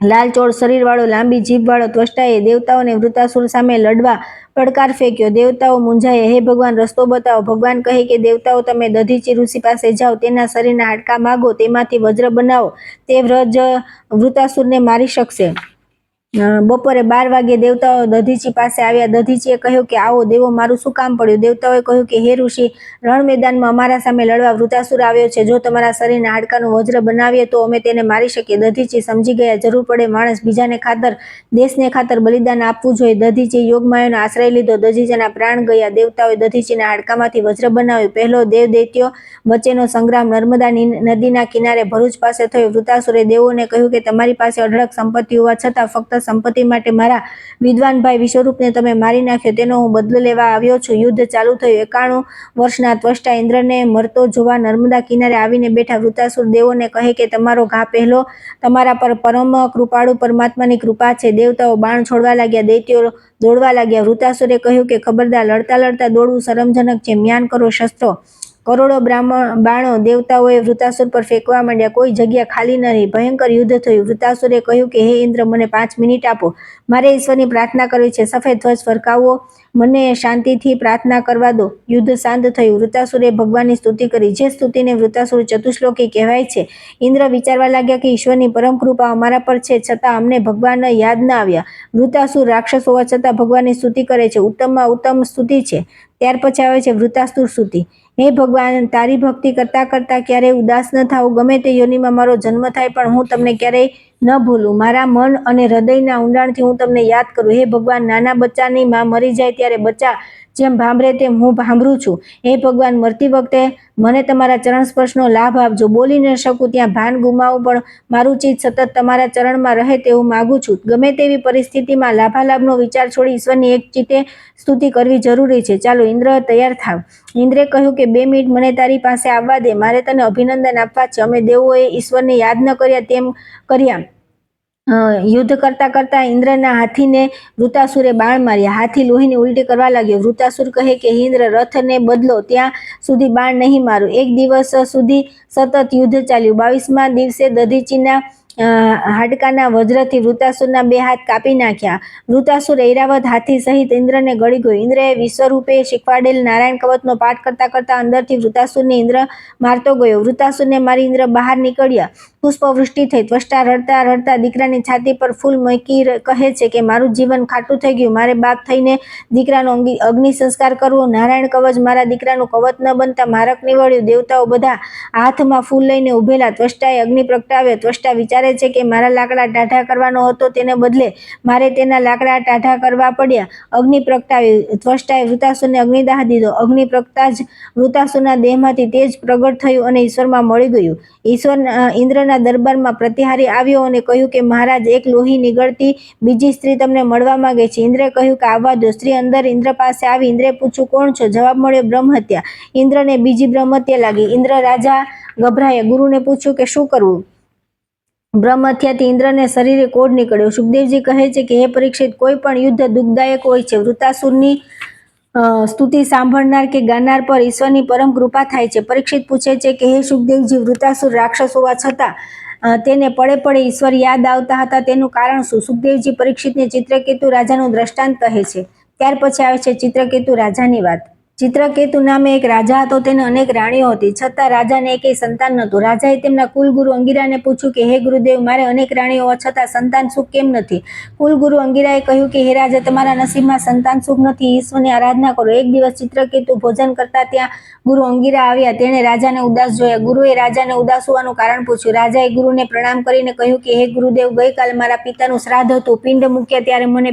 લાલચોળ શરીરવાળો, લાંબી જીભવાળો. ત્વષ્ટાએ દેવતાઓને વૃતાસુર સામે લડવા પડકાર ફેંક્યો. દેવતાઓ મૂંઝાયા. હે ભગવાન, રસ્તો બતાવો. ભગવાન કહે કે દેવતાઓ, તમે દધીચી ઋષિ પાસે જાઓ, તેના શરીરના હાડકાં માગો, તેમાંથી વજ્ર બનાવો, તે વૃતાસુરને મારી શકશે. બપોરે 12 વાગ્યે દેવતાઓ દધીચી પાસે આવ્યા. દધીચીએ કહ્યું કે આવો દેવો, મારું શું કામ પડ્યું? દેવતાઓએ કહ્યું કે હે ઋષિ, રણ મેદાનમાં અમારા સામે લડવા વૃતાસુર આવ્યો છે. જો તમારા શરીરના હાડકાનું વજ્ર બનાવીએ તો અમે તેને મારી શકીએ. દધીચી સમજી ગયા, જરૂર પડે માણસ બીજાને ખાતર, દેશને ખાતર બલિદાન આપવું જોઈએ. દધીચીએ યોગમાયાનો આશ્રય લીધો. દધીચીના પ્રાણ ગયા. દેવતાઓએ દધીચીના હાડકામાંથી વજ્ર બનાવ્યું. પહેલો દેવ દૈત્યો વચ્ચેનો સંગ્રામ નર્મદા નદીના કિનારે ભરૂચ પાસે થયો. વૃતાસુરે દેવોને કહ્યું કે તમારી પાસે અઢળક સંપત્તિ હોવા છતાં ફક્ત સંપત્તિ માટે મારા વિદ્વાન ભાઈ વિશ્વરૂપને તમે મારી નાખ્યો, તેનો હું બદલો લેવા આવ્યો છું. યુદ્ધ ચાલુ થયું. 91 વર્ષના ત્વષ્ટા ઇન્દ્રને મરતો જોવા નર્મદા કિનારે આવીને બેઠા. વૃતાસુર દેવોને કહે કે તમારો ઘા પહેલો, તમારા પર પરમ કૃપાળુ પરમાત્માની કૃપા છે. દેવતાઓ બાણ છોડવા લાગ્યા. દૈત્યો દોડવા લાગ્યા. વૃતાસુરે કહ્યું કે ખબરદાર, લડતા લડતા દોડવું શરમજનક છે. મ્યાન કરો શસ્ત્રો. કરોડો બાણો દેવતાઓએ વૃતાસુર પર ફેંકવા માંડ્યા. કોઈ જગ્યા ખાલી ન રહી. ભયંકર યુદ્ધ થયું. વૃતાસુરે કહ્યું કે હે ઇન્દ્ર, મને 5 મિનિટ આપો, મારે ઈશ્વરની પ્રાર્થના કરવી છે. સફેદ ધ્વજ ફરકાવો, મને શાંતિથી પ્રાર્થના કરવા દો. યુદ્ધ શાંત થયું. વૃતાસુરે ભગવાનની સ્તુતિ કરી. જે સ્તુતિને વૃતાસુર ચતુશ્લોકી કહેવાય છે. ઇન્દ્ર વિચારવા લાગ્યા કે ઈશ્વરની પરમ કૃપા અમારા પર છે, છતાં અમને ભગવાન યાદ ન આવ્યા. વૃતાસુર રાક્ષસ હોવા છતાં ભગવાનની સ્તુતિ કરે છે. ઉત્તમમાં ઉત્તમ સ્તુતિ છે. ત્યાર પછી આવે છે વૃતાસુર સ્તુતિ. હે ભગવાન, તારી ભક્તિ કરતા કરતા ક્યારેય ઉદાસ ન થાવ. ગમે તે યોનિમાં મારો જન્મ થાય પણ હું તમને ક્યારેય ન ભૂલું. મારા મન અને હૃદયના ઊંડાણથી હું તમને યાદ કરું. હે ભગવાન, નાના બચ્ચાની માં મરી જાય ત્યારે બચ્ચા જેમ ભાંભરે તેમ હું ભાંભરું છું. હે ભગવાન, મરતી વખતે મને તમારા ચરણ સ્પર્શનો લાભ આપજો. બોલી ન શકું ત્યાં ભાન ગુમાવું, પણ મારું ચિત્ત સતત તમારા ચરણમાં રહે તેવું માગું છું. ગમે તેવી પરિસ્થિતિમાં લાભાલાભનો વિચાર છોડી ઈશ્વરની એક ચિત્તે સ્તુતિ કરવી જરૂરી છે. ચાલો ઇન્દ્ર, તૈયાર થાવ. ઇન્દ્રે કહ્યું કે 2 મિનિટ મને તારી પાસે આવવા દે, મારે તને અભિનંદન આપવા છે. અમે દેવોએ ઈશ્વરને યાદ ન કર્યા તેમ કર્યા. યુદ્ધ કરતા કરતા ઇન્દ્રના હાથીને વૃતાસુરે બાણ માર્યા. હાથી લોહીની ઉલટી કરવા લાગ્યો. વૃતાસુર કહે કે ઇન્દ્ર, રથને બદલો, ત્યાં સુધી બાણ નહીં મારું. 1 દિવસ સુધી સતત યુદ્ધ ચાલ્યું. 22મા દિવસે દધીચીના હાડકાના વજ્રથી વૃતાસુરના 2 હાથ કાપી નાખ્યા. વૃતાસુર ઐરાવત હાથી સહિત ઇન્દ્રને ગળી ગયો. ઇન્દ્રએ વિશ્વરૂપે શીખવાડેલ નારાયણ કવચનો પાઠ કરતા કરતા અંદરથી વૃતાસુરને ઇન્દ્ર મારતો ગયો. વૃતાસુરને મારી ઇન્દ્ર બહાર નીકળ્યા. પુષ્પવૃષ્ટિ થઈ. ત્વષ્ટા રડતા રડતા દીકરાની છાતી પર ફૂલ મૂકી કહે છે કે મારું જીવન ખાટું થઈ ગયું. મારે બાપ થઈને દીકરાનો અગ્નિ સંસ્કાર કરવો. નારાયણ કવચ મારા દીકરાનું કવચ ન બનતા મારક નીવડ્યું. દેવતાઓ બધા હાથમાં ફૂલ લઈને ઉભેલા. ત્વષ્ટાએ અગ્નિ પ્રગટાવ્યો. ત્વષ્ટા વિચારે વિચારે છે કે મારા લાકડા ટાઢા કરવાનો હતો, તેને બદલે મારે તેના લાકડા ટાઢા કરવા પડ્યા. અગ્નિ પ્રગટાવી. ત્વષ્ટાએ વૃતાસુરને અગ્નિદાહ દીધો. અગ્નિ પ્રગટા જ વૃતાસુરના દેહમાંથી તેજ પ્રગટ થયું અને ઈશ્વરમાં મળી ગયું. ઇન્દ્રના દરબારમાં પ્રતિહારી આવ્યો અને કહ્યું કે મહારાજ, એક લોહી નીકળતી બીજી સ્ત્રી તમને મળવા માંગે છે. ઇન્દ્રે કહ્યું કે આવવા દો. સ્ત્રી અંદર ઇન્દ્ર પાસે આવી. ઇન્દ્રે પૂછ્યું, કોણ છો? જવાબ મળ્યો, બ્રહ્મહત્યા. ઇન્દ્રને બીજી બ્રહ્મહત્યા લાગી. ઇન્દ્ર રાજા ગભરાયા. ગુરુને પૂછ્યું કે શું કરવું? બ્રહ્મહત્યાથી ઇન્દ્રને શરીરે કોઢ નીકળ્યો. સુખદેવજી કહે છે કે હે પરીક્ષિત, કોઈ પણ યુદ્ધ દુઃખદાયક હોય છે. વૃતાસુરની સ્તુતિ સાંભળનાર કે ગાનાર પર ઈશ્વરની પરમ કૃપા થાય છે. પરીક્ષિત પૂછે છે કે હે સુખદેવજી, વૃતાસુર રાક્ષસ હોવા છતાં તેને પડે પડે ઈશ્વર યાદ આવતા હતા, તેનું કારણ શું? સુખદેવજી પરીક્ષિતને ચિત્રકેતુ રાજાનું દ્રષ્ટાંત કહે છે. ત્યાર પછી આવે છે ચિત્રકેતુ રાજાની વાત. ચિત્રકેતુ નામે એક રાજા હતો. તેને અનેક રાણીઓ હતી, છતાં રાજાને એકેય સંતાન નહોતું. રાજાએ તેમના કુલગુરુ અંગિરાને પૂછ્યું કે હે ગુરુદેવ, મારે અનેક રાણીઓ હોવા છતાં સંતાન સુખ કેમ નથી? કુલગુરુ અંગિરાએ કહ્યું કે હે રાજા, તમારા નસીબમાં સંતાન સુખ નથી. ઈશ્વરની આરાધના કરો. એક દિવસ ચિત્રકેતુ ભોજન કરતા ત્યાં ગુરુ અંગિરા આવ્યા. તેણે રાજાને ઉદાસ જોયા. ગુરુએ રાજાને ઉદાસ હોવાનું કારણ પૂછ્યું. રાજાએ ગુરુને પ્રણામ કરીને કહ્યું કે હે ગુરુદેવ, ગઈકાલે મારા પિતાનું શ્રાદ્ધ હતું. પિંડ મૂક્યા ત્યારે મને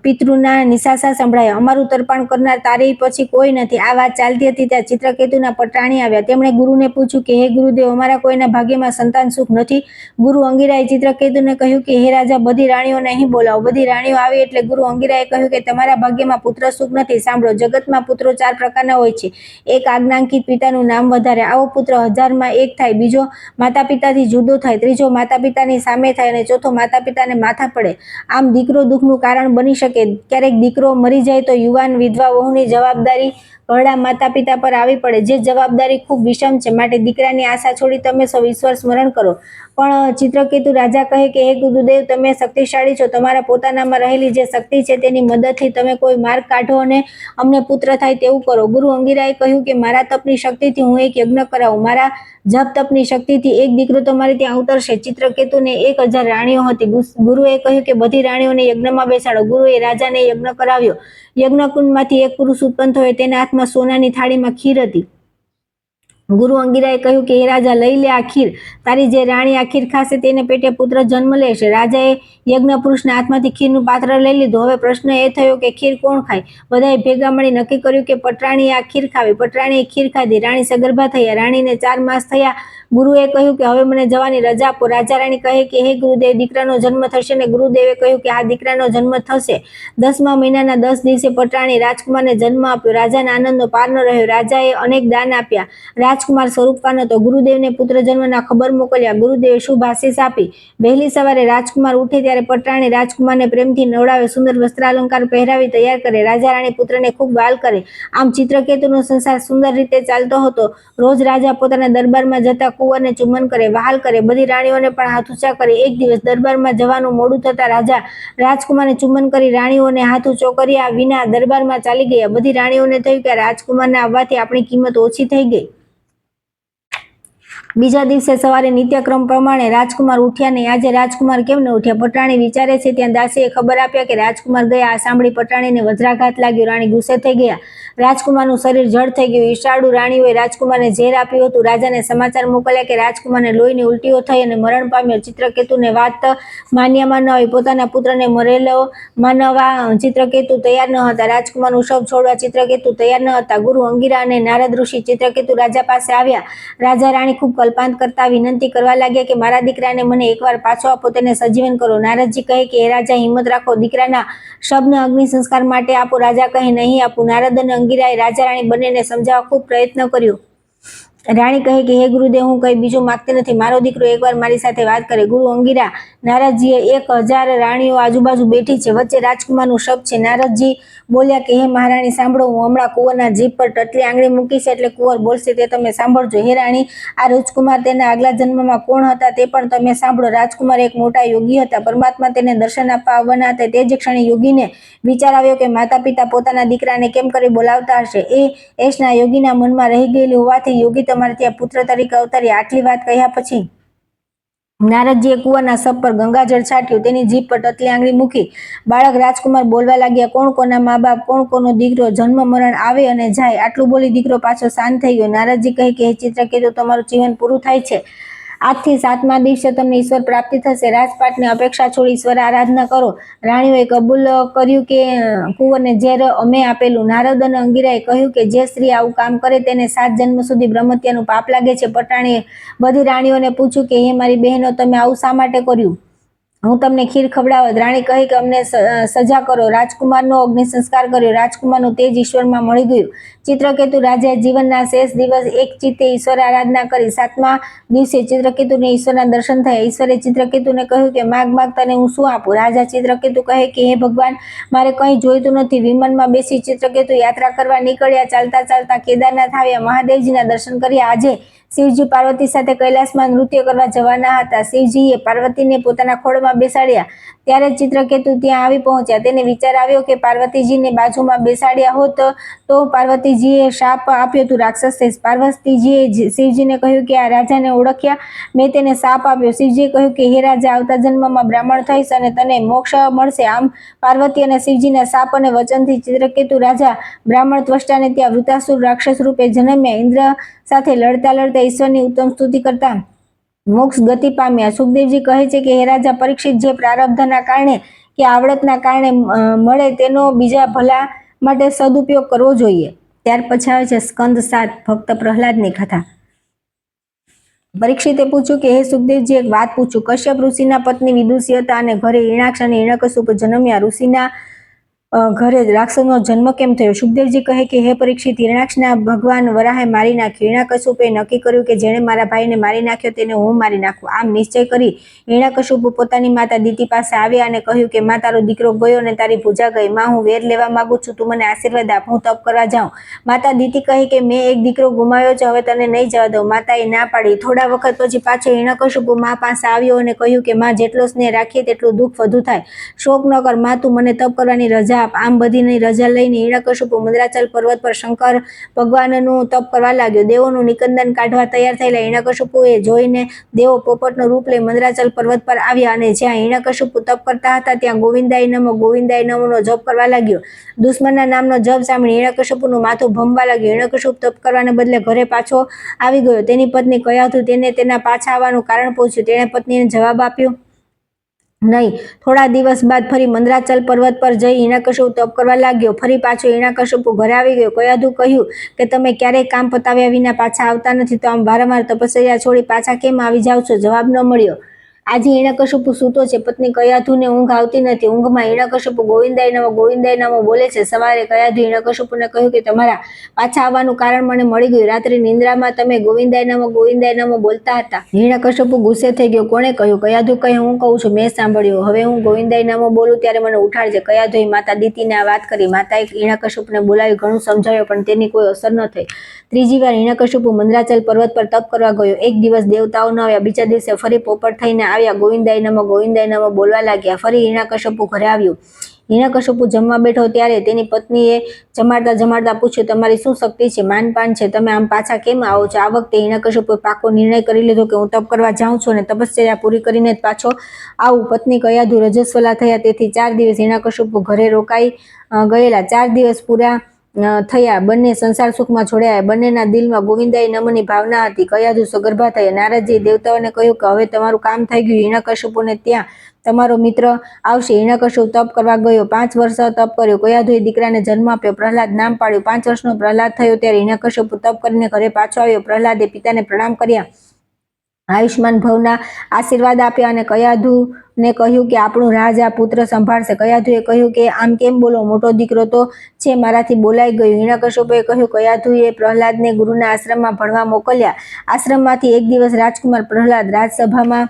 પિતૃના નિશાસા સંભળાયા. અમારું તર્પણ કરનાર તારી પછી કોઈ નથી. આ વાત ચાલતી હતી ત્યાં ચિત્રકેતુના પટરાણી આવ્યા. તેમણે ગુરુને પૂછ્યું કે હે ગુરુદેવ, અમારા કોઈના ભાગ્યમાં સંતાન સુખ નથી. ગુરુ અંગિરાએ ચિત્રકેતુને કહ્યું કે હે રાજા, બધી રાણીઓને અહીં બોલાવો. બધી રાણીઓ આવી એટલે ગુરુ અંગિરાએ કહ્યું કે તમારા ભાગ્યમાં પુત્ર સુખ નથી. સાંભળો, જગતમાં પુત્રો 4 પ્રકારના હોય છે. એક આજ્ઞાંકિત, પિતાનું નામ વધારે. આવો પુત્ર 1000માં 1 થાય. બીજો માતા પિતાથી જુદો થાય. ત્રીજો માતા પિતાની સામે થાય અને ચોથો માતા પિતાને માથા પડે. આમ દીકરો દુઃખનું કારણ બની શકે. ક્યારેક દીકરો મરી જાય તો યુવાન વિધવા વહુની જવાબદારી ઘરડા માતા પિતા પર આવી પડે, જે જવાબદારી ખૂબ વિષમ છે. માટે દીકરાની આશા છોડી તમે સૌ ઈશ્વર સ્મરણ કરો. પણ ચિત્રકેતુ રાજા કહે કે હે ગુરુદેવ, તમે શક્તિશાળી છો. તમારા પોતાનામાં રહેલી જે શક્તિ છે તેની મદદથી તમે કોઈ માર્ગ કાઢો અને અમને પુત્ર થાય તેવું કરો. ગુરુ અંગિરાએ કહ્યું કે મારા તપની શક્તિથી હું એક યજ્ઞ કરાવું. મારા જપ તપની શક્તિથી એક દીકરો તમારે ત્યાં ઉતરશે. ચિત્રકેતુને 1000 રાણીઓ હતી. ગુરુએ કહ્યું કે બધી રાણીઓને યજ્ઞમાં બેસાડો. ગુરુએ રાજાને યજ્ઞ કરાવ્યો. યજ્ઞકુંડમાંથી એક પુરુષ ઉત્પન્ન થયો. તેના હાથમાં સોનાની થાળીમાં ખીર હતી. ગુરુ અંગિરાએ કહ્યું કે હે રાજા, લઈ લે આ ખીર. તારી જે રાણી આ ખીર ખાશે તેને પેટે પુત્ર જન્મ લેશે. રાજાએ યજ્ઞ પુરુષના હાથમાંથી ખીરનું પાત્ર લઈ લીધું. હવે પ્રશ્ન એ થયો કે ખીર કોણ ખાય? બધાએ ભેગા મળી નક્કી કર્યું કે પટરાણીએ આ ખીર ખાવી. પટરાણીએ ખીર ખાધી. રાણી સગર્ભા થયા. રાણીને 4 માસ થયા. ગુરુએ કહ્યું કે હવે મને જવાની રજા આપો. રાજા રાણી કહે કે હે ગુરુદેવ, દીકરાનો જન્મ થશે ને? ગુરુદેવે કહ્યું કે આ દીકરાનો જન્મ થશે. 10મા મહિનાના 10 દિવસે પટરાણી રાજકુમારને જન્મ આપ્યો. રાજાના આનંદનો પાર ન રહ્યો. રાજાએ અનેક દાન આપ્યા. રાજકુમાર સ્વરૂપવાન હતો. ગુરુદેવને પુત્ર જન્મના ખબર મોકલ્યા. ગુરુદેવે શુભ આશીષ આપી. વહેલી સવારે રાજકુમાર ઉઠે ત્યારે પટરાણી રાજકુમારને પ્રેમથી નવડાવે, સુંદર વસ્ત્રાલંકાર પહેરાવી તૈયાર કરે. રાજા રાણી પુત્રને ખૂબ વાલ કરે. આમ ચિત્રકેતુનો સંસાર સુંદર રીતે ચાલતો હતો. રોજ રાજા પોતાના દરબારમાં જતા કુંવરને ચુંબન કરે, વહાલ કરે. બધી રાણીઓને પણ હાથ ઊંચા કરે. એક દિવસ દરબારમાં જવાનું મોડું થતા રાજા રાજકુમારને ચુંબન કરી રાણીઓને હાથ ઊંચો કર્યા વિના દરબારમાં ચાલી ગયા. બધી રાણીઓને થયું કે રાજકુમારના આવવાથી આપણી કિંમત ઓછી થઈ ગઈ. બીજા દિવસે સવારે નિત્યક્રમ પ્રમાણે રાજકુમાર ઉઠ્યા નહીં. આજે રાજકુમાર કેમ ન ઉઠ્યા? પટરાણી વિચારે છે ત્યાં દાસીએ ખબર આપ્યા કે રાજકુમાર ગયા. આ સાંભળી પટરાણીને વજ્રાઘાત લાગ્યો. રાણી ગુસ્સે થઈ ગયા. રાજકુમારનું શરીર જડ થઈ ગયું. ઈર્ષાળુ રાણીઓએ રાજકુમારને ઝેર આપ્યું હતું. રાજાને સમાચાર મોકલ્યા કે રાજકુમારને લોહીની ઉલટીઓ થઈ અને મરણ પામ્યો. ચિત્રકેતુને વાત માન્યામાં ન આવી. પોતાના પુત્રને મરેલો માનવા ચિત્રકેતુ તૈયાર ન હતા. રાજકુમારનું શવ છોડવા ચિત્રકેતુ તૈયાર ન હતા. ગુરુ અંગિરા અને નારદ ઋષિ ચિત્રકેતુ રાજા પાસે આવ્યા. રાજા રાણી ખૂબ કલ્પાંત કરતા વિનંતી કરવા લાગ્યા કે મારા દીકરાને મને એકવાર પાછો આપો, તેને સજીવન કરો. નારદજી કહે કે હે રાજા, હિંમત રાખો. દીકરાના શબને અગ્નિ સંસ્કાર માટે આપો. રાજા કહે નહીં આપું. નારદ અને અંગિરાએ રાજા રાણી બંનેને સમજાવવા ખૂબ પ્રયત્ન કર્યો. રાણી કહે કે હે ગુરુદેવ, હું કંઈ બીજું માગતી નથી. મારો દીકરો એકવાર મારી સાથે વાત કરે. ગુરુ અંગિરા, નારદજીએ 1000 રાણીઓ આજુબાજુ બેઠી છે. વચ્ચે રાજકુમારનું શબ છે. નારદજી બોલ્યા કે હે મહારાણી, સાંભળો. હું હમણાં કુંવરના જીભ પર ટટલી આંગળી મૂકીશ એટલે કુંવર બોલશે તે તમે સાંભળજો. હે રાણી, આ રાજકુમાર તેના આગલા જન્મમાં કોણ હતા તે પણ તમે સાંભળો. રાજકુમાર એક મોટા યોગી હતા. પરમાત્મા તેને દર્શન આપવા આવવાના હતા. તે જ ક્ષણે યોગીને વિચાર આવ્યો કે માતા પિતા પોતાના દીકરાને કેમ કરી બોલાવતા હશે. એ એશના યોગીના મનમાં રહી ગયેલી હોવાથી યોગી તમારે ત્યાં પુત્ર તરીકે અવતર્યા. આટલી વાત કહ્યા પછી નારદજીએ કુંવરના શબ પર ગંગાજળ છાટ્યું. તેની જીભ પર ટટલી આંગળી મૂકી. બાળક રાજકુમાર બોલવા લાગ્યા. કોણ કોના મા બાપ, કોણ કોનો દીકરો, જન્મ મરણ આવે અને જાય. આટલું બોલી દીકરો પાછો શાંત થઈ ગયો. નારદજી કહે કે હે ચિત્રકેતુ, તમારું જીવન પૂરું થાય છે. આજથી 7મા દિવસે તમને ઈશ્વર પ્રાપ્તિ થશે. રાજપાટની અપેક્ષા છોડી ઈશ્વર આરાધના કરો. રાણીઓએ કબૂલ કર્યું કે કુંવરને ઝેર અમે આપેલું. નારદ અને અંગીરાએ કહ્યું કે જે સ્ત્રી આવું કામ કરે તેને 7 જન્મ સુધી બ્રહ્મત્યાનું પાપ લાગે છે. પટાણીએ બધી રાણીઓને પૂછ્યું કે હે મારી બહેનો, તમે આવું શા માટે કર્યું? હું તમને ખીર ખવડાવત. રાણી કહી કે અમને સજા કરો. રાજકુમારનો અગ્નિ સંસ્કાર કર્યો. રાજકુમારનું તેજ ઈશ્વરમાં મળી ગયું. ચિત્રકેતુ રાજાએ જીવનના શેષ દિવસ એક ચિત્તે ઈશ્વર આરાધના કરી. 7મા દિવસે ચિત્રકેતુને ઈશ્વરના દર્શન થયા. ઈશ્વરે ચિત્રકેતુને કહ્યું કે માગ તને હું શું આપું? રાજા ચિત્રકેતુ કહે કે હે ભગવાન, મારે કંઈ જોઈતું નથી. વિમાનમાં બેસી ચિત્રકેતુ યાત્રા કરવા નીકળ્યા. ચાલતા ચાલતા કેદારનાથ આવ્યા. મહાદેવજીના દર્શન કર્યા. આજે શિવજી પાર્વતી સાથે કૈલાસમાં નૃત્ય કરવા જવાના હતા. શિવજીએ પાર્વતીને પોતાના ખોળમાં બેસાડ્યા. ત્યારે ચિત્રકેતુ ત્યાં આવી પહોંચ્યા. તેને વિચાર આવ્યો કે પાર્વતીજીને બાજુમાં બેસાડ્યા હોત તો પાર્વતીજીએ શાપ આપ્યો તો રાક્ષસ થઈશ. પાર્વતીજીએ શિવજીને કહ્યું કે આ રાજાને ઓળખ્યા? મેં તેને શાપ આપ્યો. શિવજીએ કહ્યું કે હે રાજા, આવતા જન્મમાં બ્રાહ્મણ થઈશ અને તને મોક્ષ મળશે. આમ પાર્વતી અને શિવજીના શાપ અને વચનથી ચિત્રકેતુ રાજા બ્રાહ્મણ ત્વષ્ટાને ત્યાં વૃતાસુર રાક્ષસ રૂપે જન્મ્યા. ઇન્દ્ર સાથે લડતા લડતા ઈશ્વરની ઉત્તમ સ્તુતિ કરતા મોક્ષ ગતિ પામ્યા. સુખદેવજી કહે છે કે હે રાજા પરીક્ષિત, જે પ્રારબ્ધના કારણે કે આવડતના કારણે મળે તેનો બીજા ભલા માટે સદુપયોગ કરવો જોઈએ. ત્યાર પછી આવે છે સ્કંદ 7, ભક્ત પ્રહલાદની કથા. પરીક્ષિતે પૂછ્યું કે હે સુખદેવજી, એક વાત પૂછું. કશ્યપ ઋષિના પત્ની વિદુષી હતા અને ઘરે ઈણાક્ષ અને હિરણ્યકશિપુ જન્મ્યા. ઋષિના ઘરે રાક્ષસનો જન્મ કેમ થયો? સુખદેવજી કહે કે હે પરીક્ષિત, હિરણાક્ષના ભગવાન વરાહે મારી નાખ્યો. હિરણ્યકશિપુએ નક્કી કર્યું કે જેણે મારા ભાઈને મારી નાખ્યો તેને હું મારી નાખું. આમ નિશ્ચય કરી હિરણ્યકશિપુ પોતાની માતા દિતિ પાસે આવ્યા અને કહ્યું કે માં, તારો દીકરો ગયો અને તારી ભૂજા ગઈ. માં, હું વેર લેવા માંગુ છું, તું મને આશીર્વાદ આપ, હું તપ કરવા જાઉં. માતા દિતિ કહે કે મેં એક દીકરો ગુમાવ્યો છે, હવે તને નહીં જવા દઉં. માતાએ ના પાડી. થોડા વખત પછી પાછો હિરણ્યકશિપુ માં પાસે આવ્યો અને કહ્યું કે માં, જેટલો સ્નેહ રાખીએ તેટલું દુઃખ વધુ થાય. શોક ન કર માં, તું મને તપ કરવાની રજા આપ. આમ બધીની રજા લઈને હિરણ્યકશિપુ મંદરાચલ પર્વત પર શંકર ભગવાનનું તપ કરવા લાગ્યો. દેવોનું નિકંદન કાઢવા તૈયાર થયેલા હિરણ્યકશિપુએ જોઈને દેવો પોપટનું રૂપ લઈ મંદરાચલ પર્વત પર આવ્યા અને જ્યાં હિરણ્યકશિપુ તપ કરતા હતા ત્યાં ગોવિંદાય નમોનો જપ કરવા લાગ્યો. દુશ્મનના નામનો જપ સાંભળી હિરણ્યકશિપુનું માથું ભમવા લાગ્યું. હિરણ્યકશિપુ તપ કરવાને બદલે ઘરે પાછો આવી ગયો. તેની પત્ની કયાધુ તેને તેના પાછા આવવાનું કારણ પૂછ્યું. તેણે પત્નીને જવાબ આપ્યો નહીં. થોડા દિવસ બાદ ફરી મંદરાચલ પર્વત પર જઈ હિરણ્યકશિપુ તપ કરવા લાગ્યો. ફરી પાછો હિરણ્યકશિપુ ઘરે આવી ગયો. કયાધુ કહ્યું કે તમે ક્યારેય કામ પતાવ્યા વિના પાછા આવતા નથી, તો આમ વારંવાર તપશ્ચર્યા છોડી પાછા કેમ આવી જાવ છો? જવાબ ન મળ્યો. આજે હિરણ્યકશિપુ સૂતો છે. પત્ની કયાધુને ઊંઘ આવતી નથી. ઊંઘમાં હિરણ્યકશિપુ ગોવિંદાય નમો બોલે છે. સવારે કયાધુ હિરણ્યકશિપુને કહ્યું કે તમારા પાછા આવવાનું કારણ મને મળી ગયું. રાત્રે નિંદ્રામાં તમે ગોવિંદાય નમો બોલતા હતા. હિરણ્યકશિપુ ગુસ્સે થઈ ગયો. કોણે કહ્યું? કયાધુ કહે, હું કહું છું, મેં સાંભળ્યું. હવે હું ગોવિંદાય નમો બોલું ત્યારે મને ઉઠાડજે. કયાધુએ માતા દિતિને આ વાત કરી. માતાએ હિરણ્યકશિપુને બોલાવી ઘણું સમજાવ્યો પણ તેની કોઈ અસર ન થઈ. ત્રીજી વાર હિરણ્યકશિપુ મંદરાચલ પર્વત પર તપ કરવા ગયો. એક દિવસ દેવતાઓ ન આવ્યા. બીજા દિવસે ફરી પોપટ થઈને આવ્યા. ગોવિંદાય નમો બોલવા લાગ્યા. ફરી હિરણ્યકશિપુ ઘરે આવ્યો. હિરણ્યકશિપુ જમવા બેઠો ત્યારે તેની પત્નીએ જમાડતા પૂછ્યું, તમારી શું શક્તિ છે, માનપાન છે, તમે આમ પાછા કેમ આવો છો? આ વખતે હિરણ્યકશિપુએ પાકો નિર્ણય કરી લીધો કે હું તપ કરવા જાઉં છું અને તપશ્ચર્યા પૂરી કરીને જ પાછો આવું. પત્ની કયાધુ રજસ્વલા થયા તેથી 4 દિવસ હિરણ્યકશિપુ ઘરે રોકાઈ ગયેલા. 4 દિવસ પૂરા થયા. બંને સંસાર સુખમાં જોડાયા. બંનેના દિલમાં ગોવિંદાય નમની ભાવના હતી. કયાધુ સગર્ભા થયા. નારદજીએ દેવતાઓને કહ્યું કે હવે તમારું કામ થઈ ગયું. હિરણ્યકશિપુને ત્યાં તમારો મિત્ર આવશે. હિરણ્યકશિપુ તપ કરવા ગયો. 5 વર્ષ તપ કર્યો. કયાધુએ દીકરાને જન્મ આપ્યો. પ્રહલાદ નામ પાડ્યું. 5 વર્ષનો પ્રહલાદ થયો ત્યારે હિરણ્યકશિપુ તપ કરીને ઘરે પાછો આવ્યો. પ્રહલાદે પિતાને પ્રણામ કર્યા, આયુષ્માન ભવના આશીર્વાદ આપ્યા અને કયાધુને કહ્યું કે આપણું રાજ આ પુત્ર સંભાળશે. કયાધુએ કહ્યું કે આમ કેમ બોલો, મોટો દીકરો તો છે, મારાથી બોલાઈ ગયું. હિરણ્યકશિપુએ કહ્યું, કયાધુએ પ્રહલાદને ગુરુના આશ્રમમાં ભણવા મોકલ્યા. આશ્રમમાંથી એક દિવસ રાજકુમાર પ્રહલાદ રાજસભામાં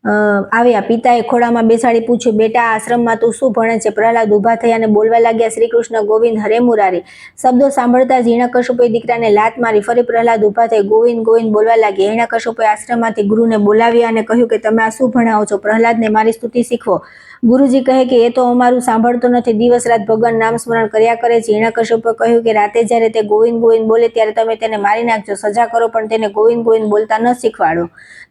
આવ્યા. પિતાએ ખોળામાં બેસાડી પૂછ્યું, બેટા, આ આશ્રમમાં તું શું ભણે છે? પ્રહલાદ ઊભા થયા અને બોલવા લાગ્યા, શ્રી કૃષ્ણ ગોવિંદ હરે મુરારી. શબ્દો સાંભળતા જ હિરણ્યકશિપુએ દીકરાને લાત મારી. ફરી પ્રહલાદ ઊભા થઈ ગોવિંદ બોલવા લાગ્યા. હિરણ્યકશિપુએ આશ્રમમાંથી ગુરુને બોલાવ્યા અને કહ્યું કે તમે આ શું ભણાવો છો? પ્રહલાદને મારી સ્તુતિ શીખવો. ગુરુજી કહે કે એ તો અમારું સાંભળતો નથી, દિવસ રાત ભગવાન નામ સ્મરણ કર્યા કરે છે. હિરણ્યકશ્યપે કહ્યું કે રાતે જ્યારે તે ગોવિંદ ગોવિંદ બોલે ત્યારે તમે તેને મારી નાખજો, સજા કરો, પણ તેને ગોવિંદ ગોવિંદ બોલતા ન શીખવાડો.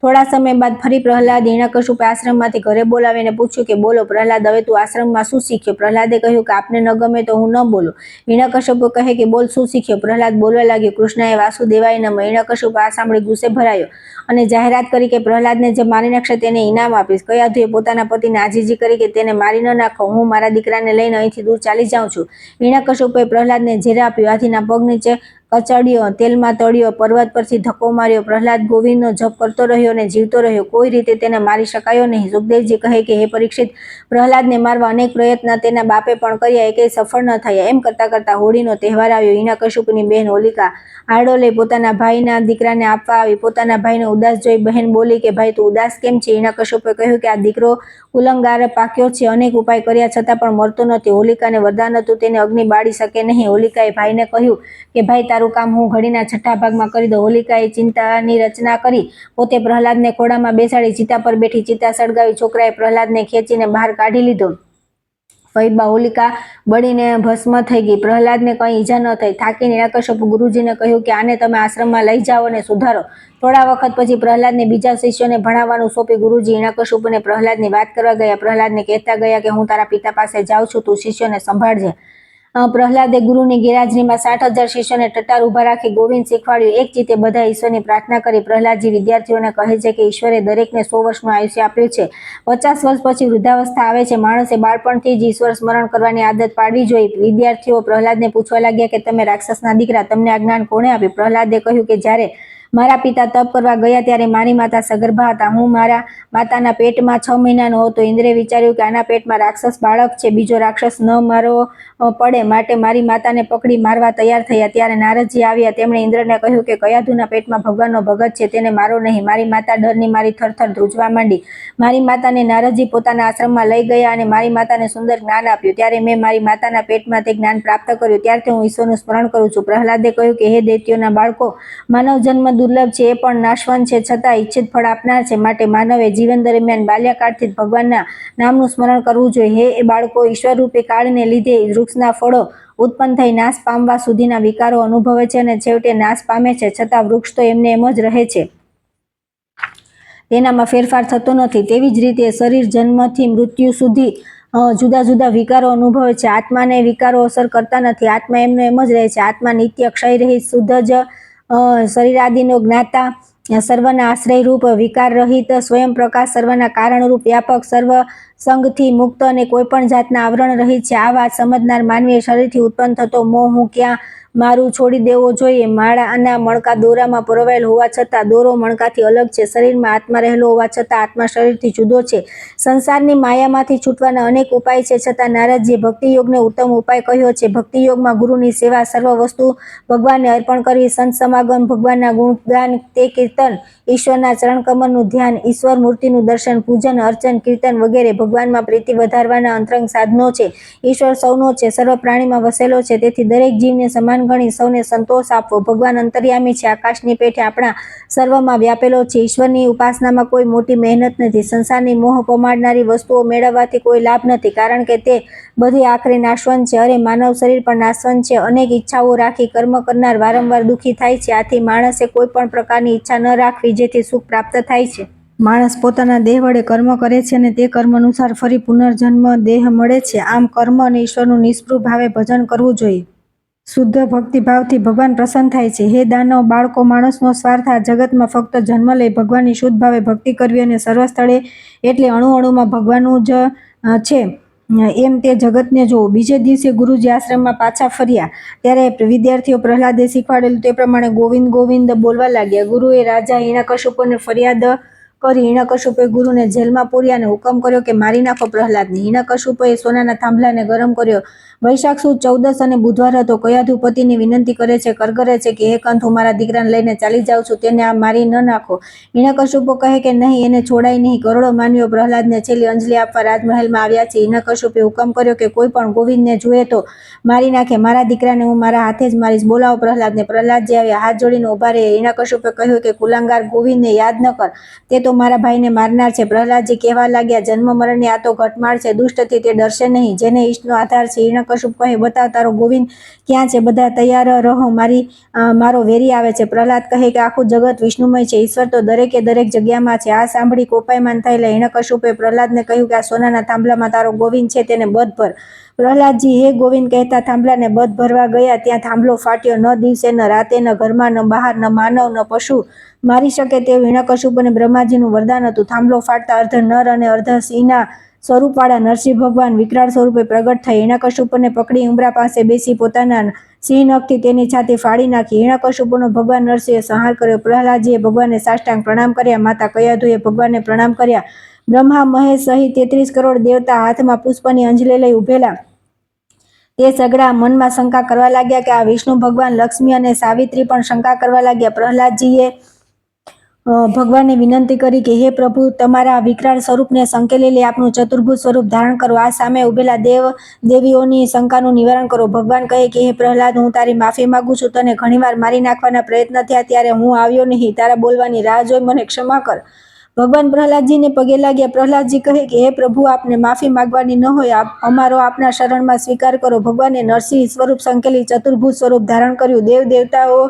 થોડા સમય બાદ ફરી પ્રહલાદ હિરણ્યકશ્યપે આશ્રમમાંથી ઘરે બોલાવીને પૂછ્યું કે બોલો પ્રહલાદ, હવે તું આશ્રમમાં શું શીખ્યો? પ્રહલાદે કહ્યું કે આપને ન ગમે તો હું ન બોલું. હિરણ્યકશ્યપ કહે કે બોલ, શું શીખ્યો? પ્રહલાદ બોલવા લાગ્યો, કૃષ્ણએ વાસુદેવાય નમઃ. હિરણ્યકશ્યપ આ સાંભળી ગુસ્સે ભરાયો અને જાહેરાત કરી કે પ્રહલાદને જે મારી નાખશે તેને ઇનામ આપીશ. કયાધુએ પોતાના પતિને આજીજી કરી કે તેને મારી ન નાખો, હું મારા દીકરાને લઈને અહીંથી દૂર ચાલી જાઉં છું. હિરણ્યકશ્યપે પ્રહલાદને ઝેર આપ્યું, હાથીના પગ નીચે કચડ્યો, તેલમાં તળ્યો, પર્વત પરથી ધક્કો માર્યો. પ્રહલાદ ગોવિંદનો જપ કરતો રહ્યો અને જીવતો રહ્યો, કોઈ રીતે તેને મારી શકાયો નહીં. સુખદેવજી કહે કે હે પરીક્ષિત, પ્રહલાદને મારવા અનેક પ્રયત્ન તેના બાપે પણ કર્યા, એકેય સફળ ન થયા. એમ કરતા કરતા હોળીનો તહેવાર આવ્યો. હિરણ્યકશ્યપની બહેન હોલિકા આરડો લઈ પોતાના ભાઈના દીકરાને આપવા આવી. પોતાના ભાઈને ઉદાસ જોઈ બહેન બોલી કે ભાઈ, તું ઉદાસ કેમ છે? હિરણ્યકશ્યપે કહ્યું કે આ દીકરો ઉલંગાર પાક્યો છે, અનેક ઉપાય કર્યા છતાં પણ મરતો નથી. હોલિકાને વરદાન હતું, તેને અગ્નિ બાળી શકે નહીં. હોલિકાએ ભાઈને કહ્યું કે ભાઈ, તારું કામ હું ઘડીના છઠ્ઠા ભાગમાં કરી દઉં. હોલિકાએ ચિંતાની રચના કરી, પોતે પ્રહલાદને ખોળામાં બેસાડી ચિતા પર બેઠી, ચિતા સળગાવી. છોકરાએ પ્રહલાદને ખેંચીને બહાર કાઢી લીધો. ફઈબા હોલિકા બળીને ભસ્મ થઈ ગઈ. પ્રહલાદને કંઈ ઈજા ન થઈ. થાકીને હિરણ્યકશ્યપ ગુરુજીને કહ્યું કે આને તમે આશ્રમમાં લઈ જાઓ અને સુધારો. થોડા વખત પછી પ્રહલાદને બીજા શિષ્યોને ભણાવવાનું સોંપી. ગુરુજી હિરણ્યકશ્યપને પ્રહલાદની વાત કરવા ગયા. પ્રહલાદને કહેતા ગયા કે હું તારા પિતા પાસે જાઉં છું, તું શિષ્યોને સંભાળજે. પ્રહલાદે ગુરુની ગેરહાજરીમાં 60,000 શિષ્યોને ટટ્ટાર ઉભા રાખી ગોવિંદ શીખવાડ્યું. એક ચિત્તે બધા ઈશ્વરની પ્રાર્થના કરી. પ્રહલાદજી વિદ્યાર્થીઓને કહે છે કે ઈશ્વરે દરેકને 100 વર્ષનું આયુષ્ય આપ્યું છે. 50 વર્ષ પછી વૃદ્ધાવસ્થા આવે છે. માણસે બાળપણથી જ ઈશ્વર સ્મરણ કરવાની આદત પાડવી જોઈએ. વિદ્યાર્થીઓ પ્રહલાદને પૂછવા લાગ્યા કે તમે રાક્ષસના દીકરા, તમને આ જ્ઞાન કોણે આપ્યું? પ્રહલાદે કહ્યું કે જ્યારે મારા પિતા તપ કરવા ગયા ત્યારે મારી માતા સગર્ભા હતા. હું મારા માતાના પેટમાં 6 મહિનાનો હતો. ઇન્દ્રે વિચાર્યું કે આના પેટમાં રાક્ષસ બાળક છે, બીજો રાક્ષસ ન મારવો પડે, માટે મારી માતાને પકડી મારવા તૈયાર થયા. ત્યારે નારદજી આવ્યા. તેમણે ઇન્દ્રને કહ્યું કે કયાધુના પેટમાં ભગવાનનો ભગત છે, તેને મારો નહીં. મારી માતા ડરની મારી થરથર ધ્રુજવા માંડી. મારી માતાને નારદજી પોતાના આશ્રમમાં લઈ ગયા અને મારી માતાને સુંદર જ્ઞાન આપ્યું. ત્યારે મેં મારી માતાના પેટમાં તે જ્ઞાન પ્રાપ્ત કર્યું. ત્યારથી હું ઈશ્વરનું સ્મરણ કરું છું. પ્રહલાદે કહ્યું કે હે દૈત્યોના બાળકો, માનવ જન્મ દુર્લભ છે, એ પણ નાશવંત છે, છતાં ઈચ્છિત ફળ આપનાર છે. માટે માનવે જીવન દરમિયાન બાલ્યકાળથી જ ભગવાનના નામનું સ્મરણ કરવું જોઈએ. હે એ બાળકો, ઈશ્વર રૂપી કાળને લીધે વૃક્ષના ફળો ઉત્પન્ન થઈ નાશ પામવા સુધીના વિકારો અનુભવે છે અને છેવટે નાશ પામે છે, છતાં વૃક્ષ તો એમને એમ જ રહે છે, તેનામાં ફેરફાર થતો નથી. તેવી જ રીતે શરીર જન્મથી મૃત્યુ સુધી જુદા જુદા વિકારો અનુભવે છે. આત્માને વિકારો અસર કરતા નથી. આત્મા એમનો એમ જ રહે છે. આત્મા નિત્ય ક્ષય રહિત શુદ્ધ જ શરીરાદિનો જ્ઞાતા, સર્વના આશ્રયરૂપ, વિકાર રહિત, સ્વયં પ્રકાશ, સર્વના કારણરૂપ, વ્યાપક, સર્વ સંગથી મુક્ત અને કોઈ પણ જાતના આવરણ રહિત છે. આ વાત સમજનાર માનવીએ શરીરથી ઉત્પન્ન થતો મોહ હું ક્યાં મારું છોડી દેવો જોઈએ. માળાના મણકા દોરામાં પરોવાયેલ હોવા છતાં દોરો મણકાથી અલગ છે. શરીરમાં આત્મા રહેલો હોવા છતાં આત્મા શરીરથી જુદો છે. સંસારની માયામાંથી છૂટવાના અનેક ઉપાય છે, છતાં નારદજીએ ભક્તિયોગને ઉત્તમ ઉપાય કહ્યો છે. ભક્તિયોગમાં ગુરુની સેવા, સર્વ વસ્તુ ભગવાનને અર્પણ કરવી, સંત સમાગમ, ભગવાનના ગુણગાન, તે કીર્તન, ઈશ્વરના ચરણકમળનું ધ્યાન, ઈશ્વર મૂર્તિનું દર્શન, પૂજન, અર્ચન, કીર્તન વગેરે ભગવાનમાં પ્રીતિ વધારવાના અંતરંગ સાધનો છે. ઈશ્વર સૌનો છે, સર્વ પ્રાણીમાં વસેલો છે, તેથી દરેક જીવને સમાન ગણી સૌને સંતોષ આપવો. ભગવાન અંતર્યામી છે, આકાશની પેઠે આપણા સર્વમાં વ્યાપેલો છે. ઈશ્વરની ઉપાસનામાં કોઈ મોટી મહેનત નથી. સંસારની મોહ પમાડનારી વસ્તુઓ મેળવવાથી કોઈ લાભ નથી, કારણ કે તે બધી આખરે નાશવંત છે. અરે માનવ શરીર પણ નાશવંત છે. અનેક ઈચ્છાઓ રાખી કર્મ કરનાર વારંવાર દુઃખી થાય છે. આથી માણસે કોઈ પણ પ્રકારની ઈચ્છા ન રાખવી, જેથી સુખ પ્રાપ્ત થાય છે. માણસ પોતાના દેહ વડે કર્મ કરે છે અને તે કર્મ અનુસાર ફરી પુનર્જન્મ દેહ મળે છે. આમ કર્મ અને ઈશ્વરનું નિષ્પૃહ ભાવે ભજન કરવું જોઈએ. શુદ્ધ ભક્તિભાવથી ભગવાન પ્રસન્ન થાય છે. હે દાનવ બાળકો, માણસનો સ્વાર્થ આ જગતમાં ફક્ત જન્મ લઈ ભગવાનની શુદ્ધ ભાવે ભક્તિ કરવી અને સર્વ સ્થળે એટલે અણુ અણુમાં ભગવાનનું જ છે એમ તે જગતને જોવું. બીજે દિવસે ગુરુજી આશ્રમમાં પાછા ફર્યા ત્યારે વિદ્યાર્થીઓ પ્રહલાદે શીખવાડેલું તે પ્રમાણે ગોવિંદ ગોવિંદ બોલવા લાગ્યા. ગુરુએ રાજા હિરણ્યકશ્યપને ફરિયાદ કરી. હિરણ્યકશ્યપે ગુરુને જેલમાં પૂર્યા અને હુકમ કર્યો કે મારી નાખો પ્રહલાદને. હિરણ્યકશ્યપે સોનાના થાંભલાને ગરમ કર્યો. વૈશાખ સુદ 14 અને બુધવાર હતો. કયાધુ પતિની વિનંતી કરે છે, કરગરે છે કે હે કંથ, હું મારા દીકરાને લઈને ચાલી જાઉં છું, તેને આ મારી ન નાખો. હિરણ્યકશ્યપ કહે કે નહીં, એને છોડાય નહીં. કરોડો માનવીઓ પ્રહલાદને છેલ્લી અંજલિ આપવા રાજમહેલમાં આવ્યા છે. હિરણ્યકશ્યપે હુકમ કર્યો કે કોઈ પણ ગોવિંદને જુએ તો મારી નાખે. મારા દીકરાને હું મારા હાથે જ મારીશ. બોલાવો પ્રહલાદને. પ્રહલાદજી આવ્યા, હાથ જોડીને ઉભા રહે. હિરણ્યકશ્યપે કહ્યું કે કુલાંગાર ગોવિંદને યાદ ન કર, તે તો તો મારા ભાઈને મારનાર છે. પ્રહલાદજી કહેવા લાગ્યા, જન્મ મરણની આ તો ઘટમાળ છે. દુષ્ટથી તે ડરશે નહીં, જેને ઈષ્ટનો આધાર છે. હિરણ્યકશ્યપ કહે, બતાવ તારો ગોવિંદ ક્યાં છે? બધા તૈયાર રહો, મારો વેરી આવે છે. પ્રહલાદ કહે કે આખું જગત વિષ્ણુમય છે, ઈશ્વર તો દરેકે દરેક જગ્યામાં છે. આ સાંભળી કોપાયમાન થયેલા હિરણ્યકશ્યપે પ્રહલાદને કહ્યું કે આ સોનાના થાંભલામાં તારો ગોવિંદ છે, તેને બધ ભર. પ્રહલાદજી હે ગોવિંદ કહેતા થાંભલાને બધ ભરવા ગયા. ત્યાં થાંભલો ફાટ્યો. ન દિવસે ન રાતે, ન ઘરમાં ન બહાર, ન માનવ ન પશુ મારી શકે તેવું હિરણ્યકશ્યપ અને બ્રહ્માજીનું વરદાન હતું. થાંભલો ફાટતા અર્ધ નર અને અર્ધ સિંહના સ્વરૂપવાળા નરસિંહ ભગવાન વિકરાળ સ્વરૂપે પ્રગટ થઈ. હિરણ્યકશ્યપને પકડી ઉંબરા પાસે બેસી પોતાના સિંહ નખથી તેની છાતી ફાડી નાખી. હિરણ્યકશ્યપનો ભગવાન નરસિંહે સંહાર કર્યો. પ્રહલાદજીએ ભગવાનને સાષ્ટાંગ પ્રણામ કર્યા. માતા કયાધુએ ભગવાનને પ્રણામ કર્યા. બ્રહ્મા મહેશ સહિત 33 કરોડ દેવતા હાથમાં પુષ્પની અંજલિ લઈ ઉભેલા. તે સઘળા મનમાં શંકા કરવા લાગ્યા કે આ વિષ્ણુ ભગવાન, લક્ષ્મી અને સાવિત્રી પણ શંકા કરવા લાગ્યા. પ્રહલાદજીએ ભગવાનને વિનંતી કરી કે હે પ્રભુ, તમારા વિકરાળ સ્વરૂપને સંકેલી લઈ આપનું ચતુર્ભુજ સ્વરૂપ ધારણ કરો. આ સામે ઉભેલા દેવ દેવીઓની શંકાનું નિવારણ કરો. ભગવાન કહે કે હે પ્રહલાદ, હું તારી માફી માગું છું. તને ઘણીવાર મારી નાખવાના પ્રયત્ન થયા, ત્યારે હું આવ્યો નહીં. તારા બોલવાની રાહ જોઈ મને ક્ષમા કર. ભગવાન પ્રહલાદજીને પગે લાગ્યા. પ્રહલાદજી કહે કે હે પ્રભુ, આપને માફી માગવાની ન હોય, અમારો આપના શરણમાં સ્વીકાર કરો. ભગવાને નરસિંહ સ્વરૂપ સંકેલી ચતુર્ભુજ સ્વરૂપ ધારણ કર્યું. દેવ દેવતાઓ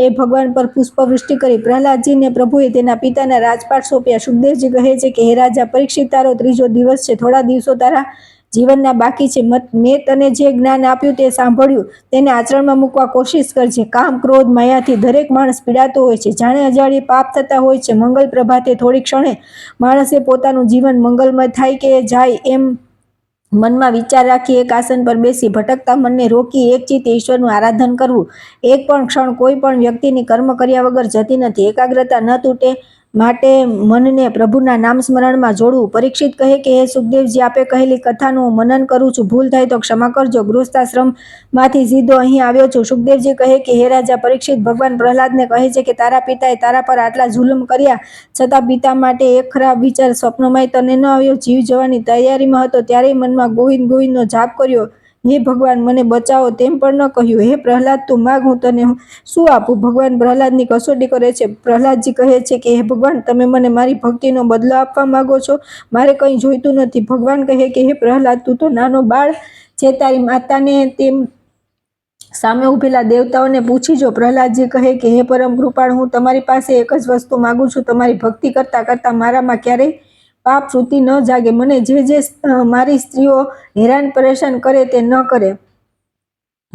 એ ભગવાન પર પુષ્પવૃષ્ટિ કરી. પ્રહલાદજીને પ્રભુએ તેના પિતાના રાજપાટ સોંપ્યા. સુખદેવજી કહે છે કે હે રાજા પરીક્ષિત, તારો ત્રીજો દિવસ છે. થોડા દિવસો તારા જીવનના બાકી છે. મેં તને જે જ્ઞાન આપ્યું તે સાંભળ્યું, તેને આચરણમાં મૂકવા કોશિશ કરજે. કામ, ક્રોધ, માયાથી દરેક માણસ પીડાતો હોય છે. જાણે અજાણી પાપ થતા હોય છે. મંગલ પ્રભાતે થોડી ક્ષણે માણસે પોતાનું જીવન મંગલમય થાય કે જાય એમ મનમાં વિચાર રાખી એક આસન પર બેસી ભટકતા મનને રોકી એકચિત્ત ઈશ્વરનું આરાધન કરવું. એક પણ ક્ષણ કોઈ પણ વ્યક્તિની કર્મ કર્યા વગર જતી નથી. એકાગ્રતા ન તૂટે માટે મનને પ્રભુના નામ સ્મરણમાં જોડવું. પરીક્ષિત કહે કે હે સુખદેવજી, આપે કહેલી કથાનું મનન કરું છું. ભૂલ થાય તો ક્ષમા કરજો. ગૃહસ્થાશ્રમમાંથી સીધો અહીં આવ્યો છું. સુખદેવજી કહે કે હે રાજા પરીક્ષિત, ભગવાન પ્રહલાદને કહે છે કે તારા પિતાએ તારા પર આટલા જુલમ કર્યા છતાં પિતા માટે એક ખરાબ વિચાર સ્વપ્નમાં તને ન આવ્યો. જીવ જવાની તૈયારીમાં હતો ત્યારે મનમાં ગોવિંદ ગોવિંદનો જાપ કર્યો. હે ભગવાન, મને બચાવો તેમ પણ ન કહ્યું. હે પ્રહલાદ, તું માગ, હું તને શું આપું? ભગવાન પ્રહલાદની કસોટી કરે છે. પ્રહલાદજી કહે છે કે હે ભગવાન, તમે મને મારી ભક્તિનો બદલો આપવા માંગો છો? મારે કંઈ જોઈતું નથી. ભગવાન કહે કે હે પ્રહલાદ, તું તો નાનો બાળ છે. તારી માતાને તેમ સામે ઉભેલા દેવતાઓને પૂછી જો. પ્રહલાદજી કહે કે હે પરમ કૃપાળ, હું તમારી પાસે એક જ વસ્તુ માગું છું. તમારી ભક્તિ કરતા કરતા મારામાં ક્યારેય પાપ વૃત્તિ ન જાગે. મને જે મારી સ્ત્રીઓ હેરાન પરેશાન કરે તે ન કરે.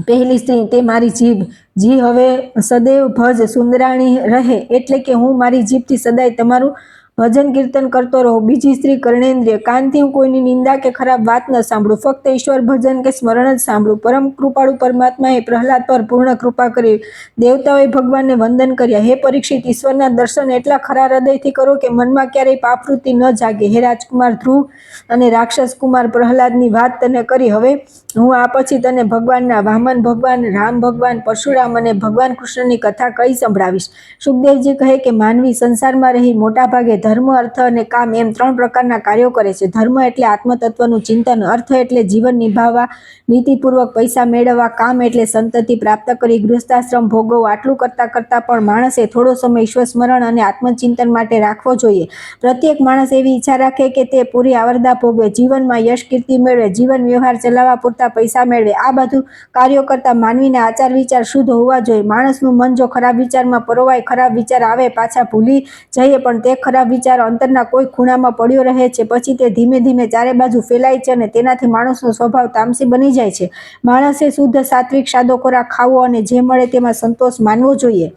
પહેલી સ્ત્રી તે મારી જીભ. જી હવે સદૈવ ભજ સુંદરાણી રહે, એટલે કે હું મારી જીભથી સદાય તમારું ભજન કીર્તન કરતો રહું. બીજી સ્ત્રી કર્ણેન્દ્રિય. કાનથી હું કોઈની નિંદા કે ખરાબ વાત ન સાંભળું. ફક્ત ઈશ્વર ભજન કે સ્મરણ જ સાંભળું. પરમ કૃપાળુ પરમાત્માએ પ્રહલાદ પર પૂર્ણ કૃપા કરી. દેવતાઓએ ભગવાનને વંદન કર્યા. હે પરીક્ષિત, ઈશ્વરના દર્શન એટલા ખરા હૃદયથી કરો કે મનમાં ક્યારેય પાપવૃત્તિ ન જાગે. હે રાજકુમાર ધ્રુવ અને રાક્ષસ કુમાર પ્રહલાદની વાત તને કરી. હવે હું આ પછી તને ભગવાનના વામન ભગવાન, રામ ભગવાન, પરશુરામ અને ભગવાન કૃષ્ણની કથા કઈ સંભળાવીશ. સુખદેવજી કહે કે માનવી સંસારમાં રહી મોટાભાગે ધર્મ, અર્થ અને કામ એમ 3 પ્રકારના કાર્યો કરે છે. ધર્મ એટલે આત્મતત્વનું ચિંતન, અર્થ એટલે જીવન નિભાવવા, નીતિપૂર્વક પૈસા મેળવવા, કામ એટલે સંતતિ પ્રાપ્ત કરી ગૃહસ્થાશ્રમ ભોગવવું. આટલું કરતા કરતા પણ માણસે થોડો સમય ઈશ્વર સ્મરણ અને આત્મચિંતન માટે રાખવો જોઈએ. પ્રત્યેક માણસ એવી ઈચ્છા રાખે કે તે પૂરી આવરદા ભોગવે, જીવનમાં યશ કીર્તિ મેળવે, જીવન વ્યવહાર ચલાવવા પૂરતા પૈસા મેળવે. આ બધું કાર્યો કરતા માનવીના આચાર વિચાર શુદ્ધ હોવા જોઈએ. માણસનું મન જો ખરાબ વિચારમાં પરોવાય, ખરાબ વિચાર આવે, પાછા ભૂલી જઈએ, પણ તે ખરાબ વિચાર અંતરના કોઈ ખૂણામાં પડ્યો રહે છે, પછી તે ધીમે ધીમે ચારે બાજુ ફેલાય છે અને તેનાથી માણસનો સ્વભાવ તામસી બની જાય છે. માણસે શુદ્ધ, સાત્વિક, સાદો ખોરાક ખાવો અને જે મળે તેમાં સંતોષ માનવો જોઈએ.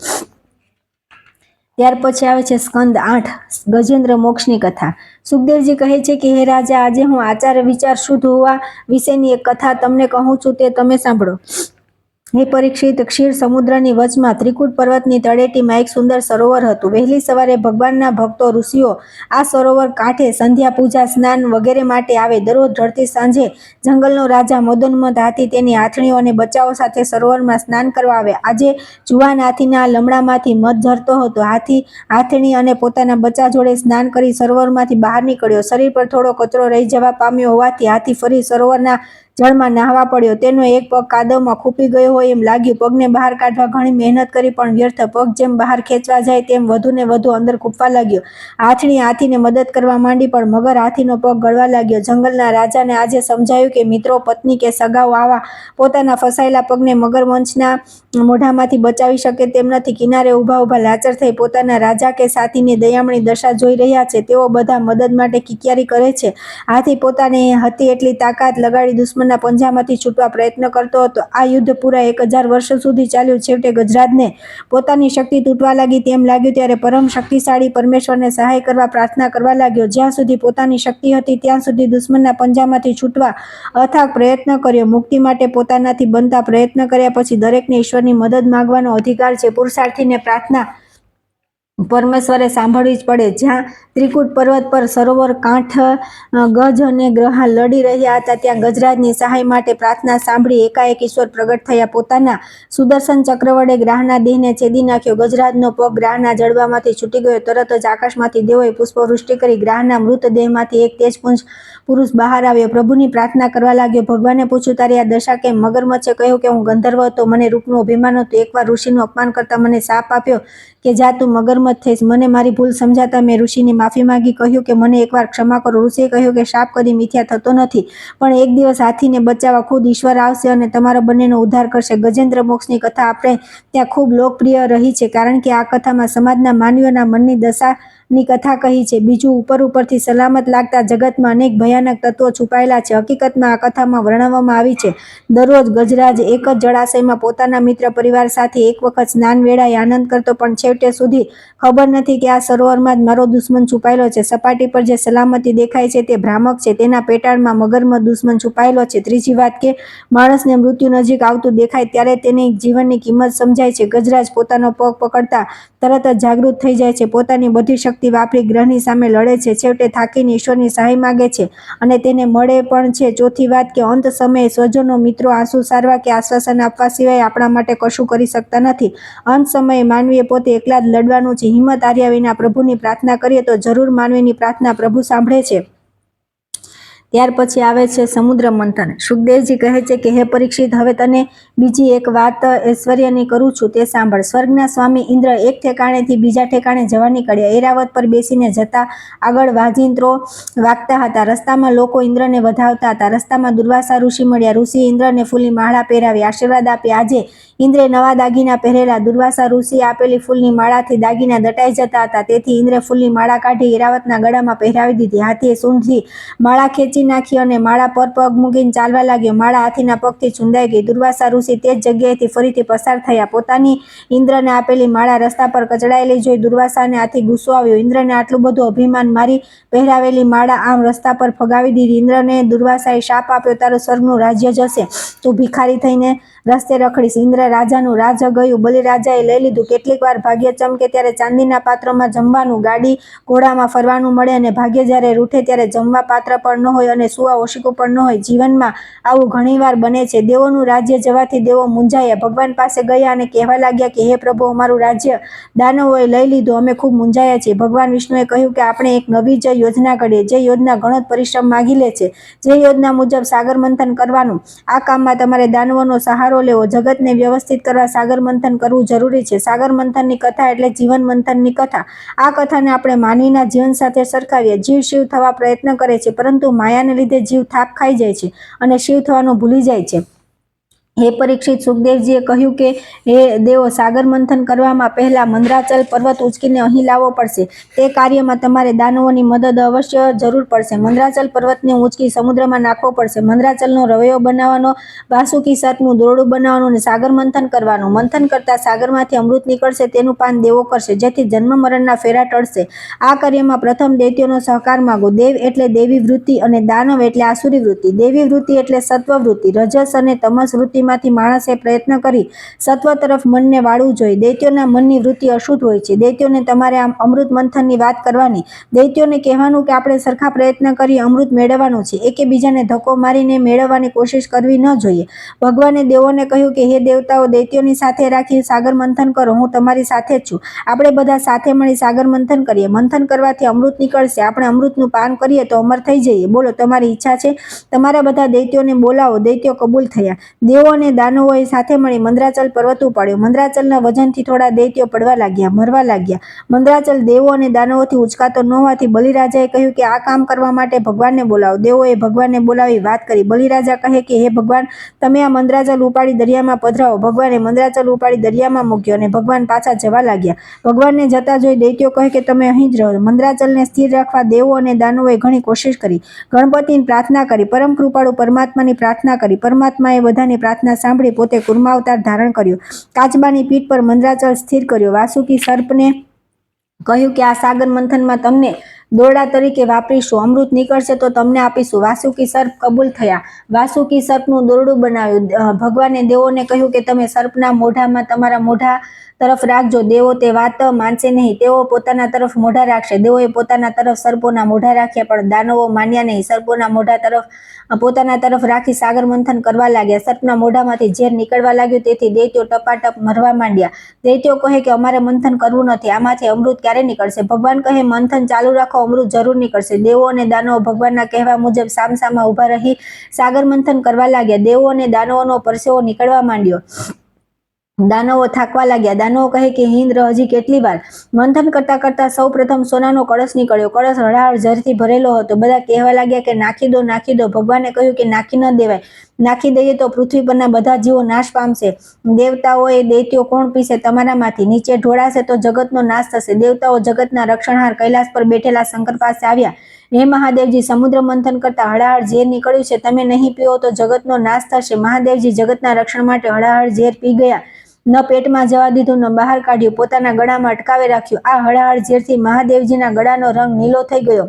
ત્યાર પછી આવે છે સ્કંદ 8, ગજેન્દ્ર મોક્ષની કથા. સુખદેવજી કહે છે કે હે રાજા, આજે હું આચાર વિચાર શુદ્ધ હોવા વિશેની એક કથા તમને કહું છું, તે તમે સાંભળો. હે પરીક્ષિત, ક્ષીર સમુદ્રની વચમાં ત્રિકૂટ પર્વતની તળેટીમાં એક સુંદર સરોવર હતું. વહેલી સવારે ભગવાનના ભક્તો ઋષિઓ આ સરોવર કાંઠે સંધ્યા પૂજા, સ્નાન વગેરે માટે આવે. દરરોજ ઢળતી સાંજે જંગલનો રાજા મદોન્મત્ત હાથી તેની હાથણીઓ અને બચ્ચાઓ સાથે સરોવરમાં સ્નાન કરવા આવે. આજે જુવાન હાથીના લમડામાંથી મધ ઝરતો હતો. હાથી હાથણી અને પોતાના બચ્ચા જોડે સ્નાન કરી સરોવરમાંથી બહાર નીકળ્યો. શરીર પર થોડો કચરો રહી જવા પામ્યો હોવાથી હાથી ફરી સરોવરના જળમાં નાહવા પડ્યો. તેનો એક પગ કાદવમાં ખૂંપી ગયો હોય એમ લાગ્યું. પગને બહાર કાઢવા ઘણી મહેનત કરી પણ વ્યર્થ. પગ જેમ બહાર ખેંચવા જાય તેમ વધુ ને વધુ અંદર ખૂંપવા લાગ્યો. હાથણી હાથીને મદદ કરવા માંડી પણ મગર હાથીનો પગ ગળવા લાગ્યો. જંગલના રાજાને આજે સમજાયું કે મિત્રો, પત્ની કે સગાઓ આવા પોતાના ફસાયેલા પગને મગરમચ્છના મોઢામાંથી બચાવી શકે તેમ નથી. કિનારે ઊભા ઊભા લાચાર થઈ પોતાના રાજા કે સાથીની દયામણી દશા જોઈ રહ્યા છે. તેઓ બધા મદદ માટે કિકિયારી કરે છે. હાથી પોતાની હતી એટલી તાકાત લગાડી દુશ્મનના પંજામાંથી છૂટવા પ્રયત્ન કરતો હતો. આ યુદ્ધ પૂરા 1000 વર્ષ સુધી ચાલ્યું. છેવટે ગજરાજને પોતાની શક્તિ તૂટવા લાગી તેમ લાગ્યું ત્યારે પરમ શક્તિશાળી પરમેશ્વરને સહાય કરવા પ્રાર્થના કરવા લાગ્યો. જ્યાં સુધી પોતાની શક્તિ હતી ત્યાં સુધી દુશ્મનના પંજામાંથી છૂટવા અથાગ પ્રયત્ન કર્યો. મુક્તિ માટે પોતાનાથી બનતા પ્રયત્ન કર્યા પછી દરેકને ઈશ્વરની મદદ માંગવાનો અધિકાર છે. પુરુષાર્થીને પ્રાર્થના પરમેશ્વરે સાંભળવી જ પડે. જ્યાં ત્રિકૂટ પર્વત પર સરોવર કાંઠ ગજ અને ગ્રહા લડી રહ્યા હતા ત્યાં ગજરાજની સહાય માટે પ્રાર્થના સાંભળી એકાએક ઈશ્વર પ્રગટ થયા. પોતાના સુદર્શન ચક્ર વડે ગ્રાહના દેહને છેદી નાખ્યો. ગજરાજનો પગ ગ્રાહના જડબામાંથી છૂટી ગયો. તરત જ આકાશમાંથી દેવોએ પુષ્પવૃષ્ટિ કરી. ગ્રાહના મૃતદેહમાંથી એક તેજપુંજ પુરુષ બહાર આવ્યો. પ્રભુની પ્રાર્થના કરવા લાગ્યો. ભગવાને પૂછ્યું, તારી આ દશા કેમ? મગરમચ્છે કહ્યું કે હું ગંધર્વ હતો, મને રૂપનું અભિમાન હતું. એકવાર ઋષિનું અપમાન કરતા મને શાપ આપ્યો કે જા તું મગરમચ્છ થઈશ. મને મારી ભૂલ સમજાતા મેં ઋષિની માફી માંગી. કહ્યું કે મને એકવાર ક્ષમા કરો. ઋષિએ કહ્યું કે શાપ કદી મિથ્યા થતો નથી, પણ એક દિવસ હાથીને બચાવવા ખુદ ઈશ્વર આવશે અને તમારા બંનેનો ઉદ્ધાર કરશે. ગજેન્દ્ર મોક્ષની કથા આપણે ત્યાં ખૂબ લોકપ્રિય રહી છે કારણ કે આ કથામાં સમાજના માનવીઓના મનની દશાની કથા કહી છે. બીજું, ઉપરથી સલામત લાગતા જગતમાં અનેક ભયાનક તત્વો છુપાયેલા છે. હકીકતમાં આ કથામાં વર્ણવવામાં આવી છે. દરરોજ ગજરાજ એક જ જળાશયમાં પોતાના મિત્ર પરિવાર સાથે એક વખત સ્નાન વેળાએ આનંદ કરતો પણ છેવટે સુધી ખબર નથી કે આ સરોવરમાં જ મારો દુશ્મન છુપાયેલો છે. સપાટી પર જે સલામતી દેખાય છે તે ભ્રામક છે. તેના પેટાળમાં મગરમચ્છ દુશ્મન છુપાયેલો છે. ત્રીજી વાત કે માણસને મૃત્યુ નજીક આવતું દેખાય ત્યારે તેની જીવનની કિંમત સમજાય છે. ગજરાજ પોતાનો પગ પકડતા તરત જ જાગૃત થઈ જાય છે. પોતાની બધી શક્તિ વાપરી ગ્રહની સામે લડે છે. છેવટે થાકીને ઈશ્વરની સહાય માગે છે અને તેને મળે પણ છે. ચોથી વાત કે અંત સમયે સ્વજનો, મિત્રો આંસુ સારવા કે આશ્વાસન આપવા સિવાય આપણા માટે કશું કરી શકતા નથી. અંત સમયે માનવીએ પોતે એકલા જ લડવાનું છે. હિંમત હાર્યા વિના પ્રભુની પ્રાર્થના કરીએ તો જરૂર માનવીની પ્રાર્થના પ્રભુ સાંભળે છે. ત્યાર પછી આવે છે સમુદ્ર મંથન. સુખદેવજી કહે છે કે હે પરીક્ષિત, હવે તને બીજી એક વાત ઐશ્વર્યની કરું છું, તે સાંભળ. સ્વર્ગના સ્વામી ઇન્દ્ર એક ઠેકાણેથી બીજા ઠેકાણે જવા નીકળ્યા. ઐરાવત પર બેસીને જતા આગળ વાજિંત્રો વાગતા હતા. રસ્તામાં લોકો ઇન્દ્રને વધાવતા હતા. રસ્તામાં દુર્વાસા ઋષિ મળ્યા. ઋષિએ ઇન્દ્રને ફૂલની માળા પહેરાવી આશીર્વાદ આપ્યા. આજે ઇન્દ્રે નવા દાગીના પહેરેલા. દુર્વાસા ઋષિએ આપેલી ફૂલની માળાથી દાગીના દટાઈ જતા હતા. તેથી ઇન્દ્રે ફૂલની માળા કાઢી ઐરાવતના ગળામાં પહેરાવી દીધી. હાથીએ સૂંઢથી માળા ખેંચી નાખી અને માળા પર પગ મૂકીને ચાલવા લાગ્યો. માળા હાથીના પગથી છૂંદાઈ ગઈ. દુર્વાસા ઋષિ તે જ જગ્યાએથી ફરીથી પસાર થયા. પોતાની ઇન્દ્રને આપેલી માળા રસ્તા પર કચડાયેલી જોઈ દુર્વાસાને આથી ગુસ્સો આવ્યો. ઇન્દ્રને આટલું બધું અભિમાન, મારી પહેરાવેલી માળા આમ રસ્તા પર ફગાવી દીધી. ઇન્દ્રને દુર્વાસાએ શાપ આપ્યો, તારું સ્વર્ગનું રાજ્ય જશે, તું ભિખારી થઈને રસ્તે રખડીશ. ઇન્દ્ર રાજાનું રાજ ગયું. બલિરાજાએ લઈ લીધું. કેટલીક વાર ભાગ્ય ચમકે ત્યારે ચાંદીના પાત્રમાં જમવાનું, ગાડી ઘોડામાં ફરવાનું મળે અને ભાગ્ય જ્યારે રૂઠે ત્યારે જમવા પાત્ર પણ ન હોય અને સુવા ઓશિકું પણ ન હોય. જીવનમાં આવું ઘણીવાર બને છે. દેવોનું રાજ્ય જવાથી દેવો મૂંઝાયા. ભગવાન પાસે ગયા અને કહેવા લાગ્યા કે હે પ્રભુ, અમારું રાજ્ય દાનવોએ લઈ લીધું, અમે ખૂબ મૂંઝાયા છીએ. ભગવાન વિષ્ણુએ કહ્યું કે આપણે એક નવી જ યોજના ઘડીએ. જે યોજના ઘણો જ પરિશ્રમ માગી લે છે. જે યોજના મુજબ સાગર મંથન કરવાનું. આ કામમાં તમારે દાનવોનો સહારો લેવો. જગતને વ્યવસ્થિત કરવા સાગર મંથન કરવું જરૂરી છે. સાગર મંથનની કથા એટલે જીવન મંથનની કથા. આ કથાને આપણે માનવીના જીવન સાથે સરખાવીએ. જીવ શિવ થવા પ્રયત્ન કરે છે, પરંતુ માયાને લીધે જીવ થાપ ખાઈ જાય છે અને શિવ થવાનું ભૂલી જાય છે. હે પરીક્ષિત, સુખદેવજીએ કહ્યું કે હે દેવો, સાગર મંથન કરવામાં પહેલા મંદરાચલ પર્વત ઉંચકીને અહીં લાવવો પડશે. તે કાર્યમાં તમારે દાનવોની મદદ અવશ્ય જરૂર પડશે. મંદરાચલ પર્વતને ઉંચકી સમુદ્રમાં નાખવો પડશે. મંદરાચલનો રવૈયો બનાવવાનો, વાસુકી સર્પનું દોરડું બનાવવાનું અને સાગર મંથન કરવાનું. મંથન કરતા સાગરમાંથી અમૃત નીકળશે, તેનું પાન દેવો કરશે, જેથી જન્મ મરણના ફેરા ટળશે. આ કાર્યમાં પ્રથમ દૈત્યોનો સહકાર માગો. દેવ એટલે દેવી વૃત્તિ અને દાનવ એટલે આસુરી વૃત્તિ. દેવી વૃત્તિ એટલે સત્વ વૃત્તિ. રજસ અને તમસ વૃત્તિમાં વૃત્તિમાંથી માણસે પ્રયત્ન કરી સત્વ તરફ મનને વાળવું જોઈએ. દૈત્યોના મનની વૃત્તિ અશુદ્ધ હોય છે. દૈત્યોને તમારે આમ અમૃત મંથનની વાત કરવાની. દૈત્યોને કહેવાનું કે આપણે સરખા પ્રયત્ન કરી અમૃત મેળવવાનું છે. એકબીજાને ધક્કો મારીને મેળવવાની કોશિશ કરવી ન જોઈએ. ભગવાને દેવોને કહ્યું કે હે દેવતાઓ, દૈત્યોની સાથે રાખી સાગર મંથન કરો. હું તમારી સાથે જ છું. આપણે બધા સાથે મળી સાગર મંથન કરીએ. મંથન કરવાથી અમૃત નીકળશે. આપણે અમૃતનું પાન કરીએ તો અમર થઈ જઈએ. બોલો, તમારી ઈચ્છા છે? તમારા બધા દૈત્યોને બોલાવો. દૈત્યો કબૂલ થયા. દેવો અને દાનવોએ સાથે મળી મંદરાચલ પર્વત ઉપાડ્યો. મંદરાચલના વજનથી થોડા દૈત્યો પડવા લાગ્યા, મરવા લાગ્યા. મંદરાચલ દેવો અને દાનવોથી ઉચકાતો ન હોવાથી બલિરાજાએ કહ્યું કે આ કામ કરવા માટે ભગવાનને બોલાવો. દેવોએ ભગવાનને બોલાવી વાત કરી. બલિરાજા કહે કે હે ભગવાન, તમે આ મંદરાચલ ઉપાડી દરિયામાં પધરાવો. ભગવાને મંદરાચલ ઉપાડી દરિયામાં મૂક્યો અને ભગવાન પાછા જવા લાગ્યા. ભગવાનને જતા જોઈ દૈત્યો કહે કે તમે અહીં જ રહો. મંદરાચલને સ્થિર રાખવા દેવો અને દાનવોએ ઘણી કોશિશ કરી. ગણપતિની પ્રાર્થના કરી. પરમ કૃપાળુ પરમાત્માની પ્રાર્થના કરી. પરમાત્માએ બધાની પ્રાર્થના સાંભળી પોતે કુર્માવતાર ધારણ કર્યો. કાચબાની પીઠ પર મંદરાચલ સ્થિર કર્યો. વાસુકી સર્પને કહ્યું કે આ સાગર મંથનમાં તમને દોરડા તરીકે વાપરીશું. અમૃત નીકળશે તો તમને આપીશું. વાસુકી સર્પ કબૂલ થયા. વાસુકી સર્પનું દોરડું બનાવ્યું. ભગવાને દેવોને કહ્યું કે તમે સર્પના મોઢામાં તમારા મોઢા તરફ રાખજો. દેવો તે વાત માનશે નહીં. તેઓ પોતાના તરફ મોઢા રાખશે. દેવોએ પોતાના તરફ સર્પોના મોઢા રાખ્યા, પણ દાનવો માન્યા નહીં. સર્પોના મોઢા તરફ પોતાના તરફ રાખી સાગર મંથન કરવા લાગ્યા. સર્પના મોઢામાંથી ઝેર નીકળવા લાગ્યું, તેથી દૈત્યો ટપાટપ મરવા માંડ્યા. દૈત્યો કહે કે અમારે મંથન કરવું નથી. આમાંથી અમૃત ક્યારે નીકળશે? ભગવાન કહે મંથન ચાલુ રાખો, અમૃત જરૂર નીકળશે. દેવો અને દાનવો ભગવાનના કહેવા મુજબ સામસામા ઊભા રહી સાગર મંથન કરવા લાગ્યા. દેવો અને દાનવોનો પરસેવો નીકળવા માંડ્યો. દાનવો થાકવા લાગ્યા. દાનવો કહે કે ઇન્દ્ર, હજી કેટલી વાર? મંથન કરતા કરતા સૌ પ્રથમ સોનાનો કળશ નીકળ્યો. કળશ હળાહળ ઝરથી ભરેલો હતો. બધા કહેવા લાગ્યા કે નાખી દો, નાખી દો. ભગવાને કહ્યું કે નાખી ન દેવાય. નાખી દઈએ તો પૃથ્વી પરના બધા જીવો નાશ પામશે. દેવતાઓએ દૈત્યો કોણ પીશે તમારામાંથી? નીચે ઢોળાશે તો જગતનો નાશ થશે. દેવતાઓ જગતના રક્ષણહાર કૈલાસ પર બેઠેલા શંકર પાસે આવ્યા. હે મહાદેવજી, સમુદ્ર મંથન કરતા હળાહળ ઝેર નીકળ્યું છે. તમે નહીં પીઓ તો જગતનો નાશ થશે. મહાદેવજી જગતના રક્ષણ માટે હળાહળ ઝેર પી ગયા. ન પેટમાં જવા દીધું, ન બહાર કાઢ્યું, પોતાના ગળામાં અટકાવી રાખ્યું. આ હળાહળ ઝેરથી મહાદેવજીના ગળાનો રંગ નીલો થઈ ગયો.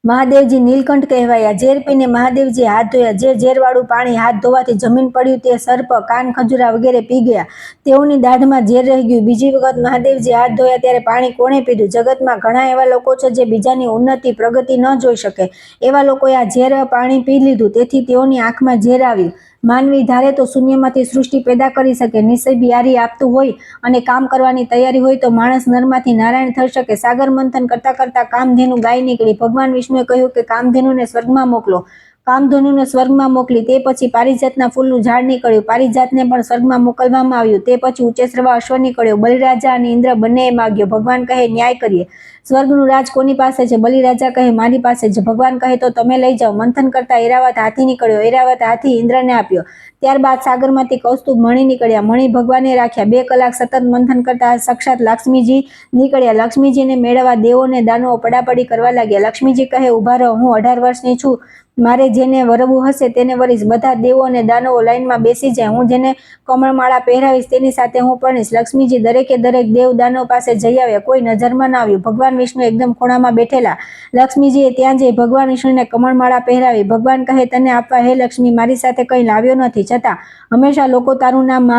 મહાદેવજી નીલકંઠ કહેવાયા. ઝેર પીને મહાદેવજી હાથ ધોયા. જે ઝેરવાળું પાણી હાથ ધોવાથી જમીન પડ્યું તે સર્પ, કાન, ખજૂરા વગેરે પી ગયા. તેઓની દાઢમાં ઝેર રહી ગયું. બીજી વખત મહાદેવજી હાથ ધોયા ત્યારે પાણી કોણે પીધું? જગતમાં ઘણા એવા લોકો છે જે બીજાની ઉન્નતિ પ્રગતિ ન જોઈ શકે. એવા લોકોએ આ ઝેર પાણી પી લીધું, તેથી તેઓની આંખમાં ઝેર આવ્યું. માનવી ધારે તો શૂન્યમાંથી સૃષ્ટિ પેદા કરી શકે. નિશ્ચય યારી આપતું હોય અને કામ કરવાની તૈયારી હોય તો માણસ નરમાંથી નારાયણ થઈ શકે. સાગર મંથન કરતા કરતા કામધેનુ ગાય નીકળી. ભગવાન વિષ્ણુએ કહ્યું કે કામધેનુને સ્વર્ગમાં મોકલો. કામધેનુને સ્વર્ગમાં મોકલી. તે પછી પારિજાતના ફૂલનું ઝાડ નીકળ્યું. પારિજાતને પણ સ્વર્ગમાં મોકલવામાં આવ્યું. તે પછી ઉચેશ્રવા અશ્વ નીકળ્યો. બલિરાજા અને ઇન્દ્ર બંનેએ માગ્યો. ભગવાન કહે ન્યાય કરીએ. સ્વર્ગનું રાજ કોની પાસે છે? બલિરાજા કહે મારી પાસે છે. ભગવાન કહે તો તમે લઈ જાઓ. મંથન કરતા ઐરાવત હાથી નીકળ્યો. ઐરાવત હાથી ઇન્દ્રને આપ્યો. ત્યારબાદ સાગરમાંથી કૌસ્તુભ મણિ નીકળ્યા. મણિ ભગવાને રાખ્યા. 2 કલાક સતત મંથન કરતા સાક્ષાત લક્ષ્મીજી નીકળ્યા. લક્ષ્મીજીને મેળવવા દેવો અને દાનવો પડાપડી કરવા લાગ્યા. લક્ષ્મીજી કહે ઉભા રહો, હું 18 વર્ષની છું. મારે જેને વરવું હશે તેને વરીશ. બધા દેવો અને દાનવો લાઈનમાં બેસી જાય. હું જેને કમળમાળા પહેરાવીશ તેની સાથે હું પરણીશ. લક્ષ્મીજી દરેકે દરેક દેવ દાનવ પાસે જઈ આવ્યા. કોઈ નજરમાં ન આવ્યું. ભગવાન વિષ્ણુ એકદમ ખૂણામાં બેઠેલા. લક્ષ્મીજીએ ત્યાં જઈ ભગવાન વિષ્ણુને કમળમાળા પહેરાવી. ભગવાન કહે તને આપવા હે લક્ષ્મી, મારી સાથે કંઈ લાવ્યો નથી, છતાં હંમેશા લોકો તારું નામ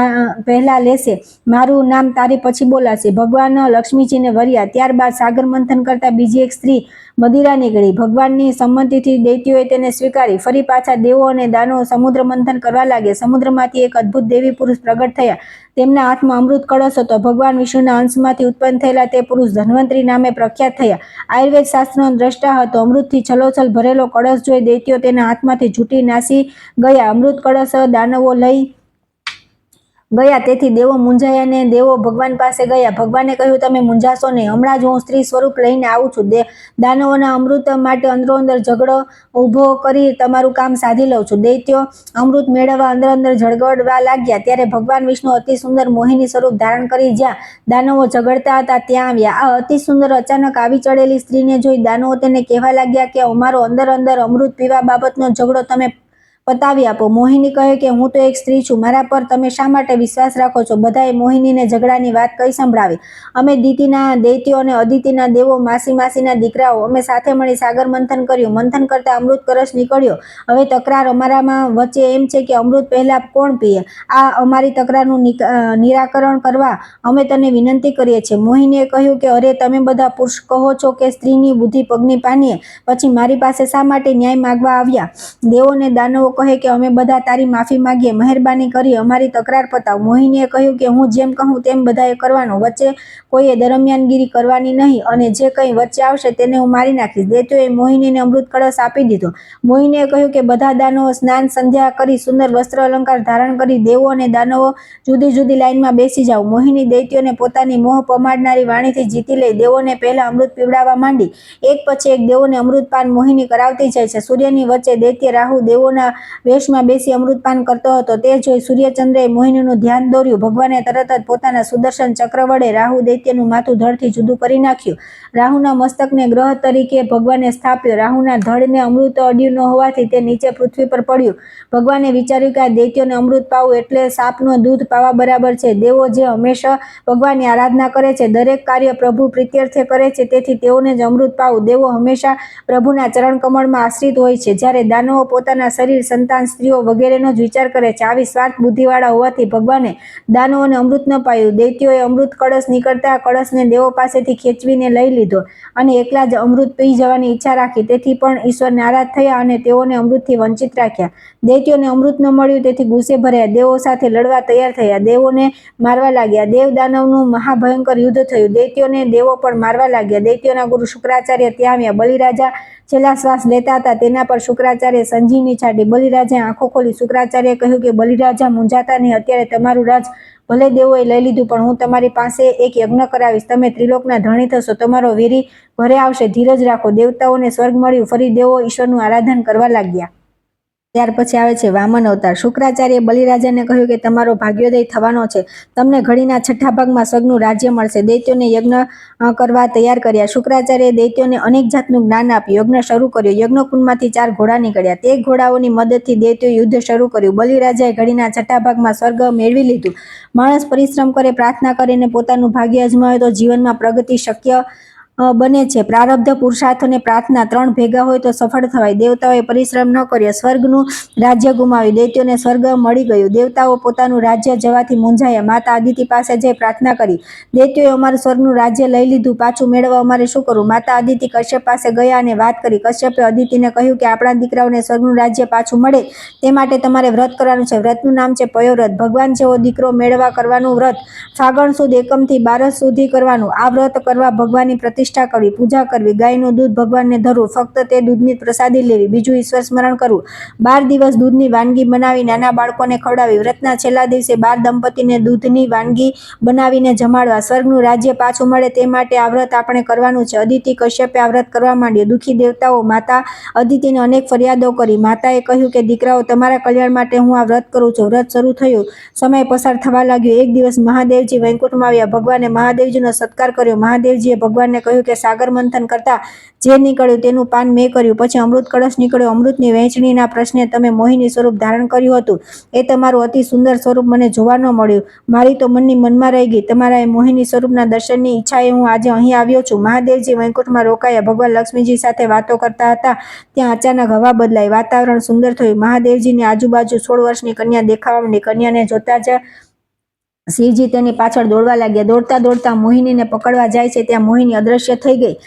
પહેલા લેશે, મારું નામ તારી પછી બોલાશે. ભગવાન લક્ષ્મીજીને વર્યા. ત્યારબાદ સાગર મંથન કરતા બીજી એક સ્ત્રી મદિરા નીકળી. ભગવાનની સંમતિથી દૈત્યોએ તેને સ્વીકારી. ફરી પાછા દેવો અને દાનવો સમુદ્ર મંથન કરવા લાગ્યા. સમુદ્રમાંથી એક અદ્ભુત દેવી પુરુષ પ્રગટ થયા. તેમના હાથમાં અમૃત કળશ હતો. ભગવાન વિષ્ણુના અંશમાંથી ઉત્પન્ન થયેલા તે પુરુષ ધન્વંતરી નામે પ્રખ્યાત થયા. આયુર્વેદ શાસ્ત્રનો દ્રષ્ટા હતો. અમૃતથી છલોછલ ભરેલો કળશ જોઈ દૈત્યો તેના હાથમાંથી છૂટી નાસી ગયા. અમૃત કળશ દાનવો લઈ ગયા, તેથી દેવો મૂંઝાયા ને દેવો ભગવાન પાસે ગયા. ભગવાને કહ્યું તમે મૂંઝાશો નહીં. હમણાં જ હું સ્ત્રી સ્વરૂપ લઈને આવું છું. દાનવોના અમૃત માટે અંદરોઅંદર ઝઘડો ઊભો કરી તમારું કામ સાધી લઉં છું. દૈત્યો અમૃત મેળવવા અંદર ઝઘડવા લાગ્યા. ત્યારે ભગવાન વિષ્ણુ અતિ સુંદર મોહિની સ્વરૂપ ધારણ કરી જ્યાં દાનવો ઝઘડતા હતા ત્યાં આવ્યા. આ અતિ સુંદર અચાનક આવી ચડેલી સ્ત્રીને જોઈ દાનવો તેને કહેવા લાગ્યા કે અમારો અંદર અમૃત પીવા બાબતનો ઝઘડો તમે પતાવી આપો. મોહિની કહે કે હું તો એક સ્ત્રી છું, મારા પર તમે શા માટે વિશ્વાસ રાખો છો? બધાએ મોહિનીને ઝઘડાની વાત કઈ સંભળાવી. અમે દીતિના દૈત્યો અને અદિતિના દેવો, માસીના દીકરાઓ, અમે સાથે મળી સાગર મંથન કર્યું. મંથન કરતા અમૃત કળશ નીકળ્યો. હવે તકરાર અમારામાં વચ્ચે એમ છે કે અમૃત પહેલા કોણ પીએ? આ અમારી તકરારનું નિરાકરણ કરવા અમે તને વિનંતી કરીએ છીએ. મોહિનીએ કહ્યું કે અરે, તમે બધા પુરુષ કહો છો કે સ્ત્રીની બુદ્ધિ પગની પાનીએ, પછી મારી પાસે શા માટે ન્યાય માગવા આવ્યા? દેવો ને દાનવો કહે કે અમે બધા તારી માફી માંગીએ, મહેરબાની કરી અમારી તકરાર પતાવ. મોહિનીએ કહ્યું કે હું જેમ કહું તેમ બધાએ કરવાનું, વચ્ચે કોઈએ દરમિયાનગીરી કરવાની નહીં, અને જે કંઈ વચ્ચે આવશે તેને હું મારી નાખીશ. દૈત્યોએ મોહિનીને અમૃત કળશ આપી દીધો. મોહિનીએ કહ્યું કે બધા દાનવો સ્નાન સંધ્યા કરી સુંદર વસ્ત્ર અલંકાર ધારણ કરી દેવો અને દાનવો જુદી જુદી લાઈનમાં બેસી જાઓ. મોહિની દૈત્યોને પોતાની મોહ પમાડનારી વાણીથી જીતી લઈ દેવોને પહેલા અમૃત પીવડાવવા માંડી. એક પછી એક દેવોને અમૃતપાન મોહિની કરાવતી જાય છે. સૂર્યની વચ્ચે દૈત્ય રાહુ દેવોના વેશમાં બેસી અમૃતપાન કરતો હતો. તે જોઈ સૂર્યચંદ્રએ મોહિનીનું ધ્યાન દોર્યું. ભગવાને તરત જ પોતાના સુદર્શન ચક્ર વડે રાહુ દૈત્યનું માથું ધડથી જુદું કરી નાખ્યું. રાહુના મસ્તકને ગ્રહ તરીકે ભગવાને સ્થાપ્યો. રાહુના ધડને અમૃત અડ્યું ન હોવાથી તે નીચે પૃથ્વી પર પડ્યું. ભગવાને વિચાર્યું કે આ દૈત્યોને અમૃત પાવું એટલે સાપનું દૂધ પાવા બરાબર છે. દેવો જે હંમેશા ભગવાનની આરાધના કરે છે, દરેક કાર્ય પ્રભુ પ્રીત્યર્થે કરે છે, તેથી તેઓને જ અમૃત પાવું. દેવો હંમેશા પ્રભુના ચરણકમળમાં આશ્રિત હોય છે, જ્યારે દાનવો પોતાના શરીર, સંતાન, સ્ત્રીઓ વગેરેનો જ વિચાર કરે છે. આવી સ્વાર્થ બુદ્ધિવાળા હોવાથી ભગવાને દાનવોને અમૃત ન પાયું. દૈત્યોએ અમૃત કળશ નીકળતા કળશને દેવો પાસેથી ખેંચવીને લઈ લીધો અને એકલા જ અમૃત પી જવાની ઈચ્છા રાખી. તેથી પણ ઈશ્વર નારાજ થયા અને તેઓને અમૃતથી વંચિત રાખ્યા. દૈત્યોને અમૃત ન મળ્યું તેથી ગુસ્સે ભરાયા. દેવો સાથે લડવા તૈયાર થયા. દેવોને મારવા લાગ્યા. દેવ દાનવનું મહાભયંકર યુદ્ધ થયું. દૈત્યોને દેવો પણ મારવા લાગ્યા. દૈત્યોના ગુરુ શુક્રાચાર્ય ત્યાં આવ્યા. બલિરાજા છેલ્લા શ્વાસ લેતા હતા. તેના પર શુક્રાચાર્ય સંજીવની છાંટી. બલિરાજાએ આંખો ખોલી. શુક્રાચાર્યએ કહ્યું કે બલિરાજા, મૂંઝાતા નહીં. અત્યારે તમારું રાજ ભલે દેવોએ લઈ લીધું, પણ હું તમારી પાસે એક યજ્ઞ કરાવીશ. તમે ત્રિલોકના ધણી થશો. તમારો વીરી ઘરે આવશે. ધીરજ રાખો. દેવતાઓને સ્વર્ગ મળ્યું. ફરી દેવો ઈશ્વરનું આરાધન કરવા લાગ્યા. ત્યાર પછી આવે છે વામન અવતાર. શુક્રાચાર્યએ બલિરાજાને કહ્યું કે તમારો ભાગ્યોદય થવાનો છે. તમને ઘડીના છઠ્ઠા ભાગમાં સ્વર્ગનું રાજ્ય મળશે. દૈત્યોને યજ્ઞ કરવા તૈયાર કર્યા. શુક્રાચાર્યએ દૈત્યોને અનેક જાતનું જ્ઞાન આપ્યું. યજ્ઞ શરૂ કર્યો. યજ્ઞકુંડમાંથી 4 ઘોડા નીકળ્યા. તે ઘોડાઓની મદદથી દૈત્યોએ યુદ્ધ શરૂ કર્યું. બલિરાજાએ ઘડીના છઠ્ઠા ભાગમાં સ્વર્ગ મેળવી લીધું. માણસ પરિશ્રમ કરે, પ્રાર્થના કરીને પોતાનું ભાગ્ય અજમાવે તો જીવનમાં પ્રગતિ શક્ય બને છે. પ્રારબ્ધ, પુરુષાર્થ અને પ્રાર્થના 3 ભેગા હોય તો સફળ થવાય. દેવતાઓએ પરિશ્રમ ન કર્યો, સ્વર્ગનું રાજ્ય ગુમાવ્યું. દૈત્યોને સ્વર્ગ મળી ગયું. દેવતાઓ પોતાનું રાજ્ય જવાથી મૂંઝાયા. માતા અદિતિ પાસે જઈ પ્રાર્થના કરી. દૈત્યોએ અમારું સ્વર્ગનું રાજ્ય લઈ લીધું, પાછું મેળવવા અમારે શું કરવું? માતા અદિતિ કશ્યપ પાસે ગયા અને વાત કરી. કશ્યપે અદિતિને કહ્યું કે આપણા દીકરાઓને સ્વર્ગનું રાજ્ય પાછું મળે તે માટે તમારે વ્રત કરવાનું છે. વ્રતનું નામ છે પયોવ્રત. ભગવાન જેવો દીકરો મેળવવા કરવાનું વ્રત. ફાગણ સુદ 1 થી 12 સુધી કરવાનું. આ વ્રત કરવા ભગવાનની પ્રતિષ્ઠા કરવી, પૂજા કરવી, ગાયનું દૂધ ભગવાનને ધરવું, ફક્ત તે દૂધની પ્રસાદી લેવી, બીજું ઈશ્વર સ્મરણ કરવું. 12 દિવસ દૂધની વાનગી બનાવી નાના બાળકોને ખવડાવી. વ્રતના છેલ્લા દિવસે 12 દંપતીને દૂધની વાનગી બનાવીને જમાડવા. સ્વર્ગનું રાજ્ય પાછું મળે તે માટે આ વ્રત આપણે કરવાનું છે. અદિતિ કશ્યપે આ વ્રત કરવા માંડ્યો. દુઃખી દેવતાઓ માતા અદિતિને અનેક ફરિયાદો કરી. માતાએ કહ્યું કે દીકરાઓ, તમારા કલ્યાણ માટે હું આ વ્રત કરું છું. વ્રત શરૂ થયું. સમય પસાર થવા લાગ્યો. એક દિવસ મહાદેવજી વૈકુંઠમાં આવ્યા. ભગવાને મહાદેવજીનો સત્કાર કર્યો. મહાદેવજીએ ભગવાનને કહ્યું કે સાગર મંથન કરતા જે નીકળ્યું તેનું પાન મેં કર્યું. પછી અમૃત કળશ નીકળ્યો. અમૃતની વહેંચણીના પ્રશ્ને તમે મોહિની સ્વરૂપ ધારણ કર્યું હતું. એ તમારું અતિ સુંદર સ્વરૂપ મને જોવા ન મળ્યું. મારી તો મનની મનમાં રહી ગઈ. તમારા એ મોહિની સ્વરૂપના દર્શનની ઈચ્છાએ હું આજે અહીં આવ્યો છું. મહાદેવજી વૈકુંઠમાં રોકાયા. ભગવાન લક્ષ્મીજી સાથે વાતો કરતા હતા. ત્યાં અચાનક હવા બદલાઈ. વાતાવરણ સુંદર થયું. મહાદેવજીની આજુબાજુ 16 વર્ષની કન્યા દેખાવા માંડી. કન્યાને જોતા જ શિવજી તેની પાછળ દોડવા લાગ્યા. દોડતા દોડતા મોહિનીને પકડવા જાય છે ત્યાં મોહિની અદ્રશ્ય થઈ ગઈ.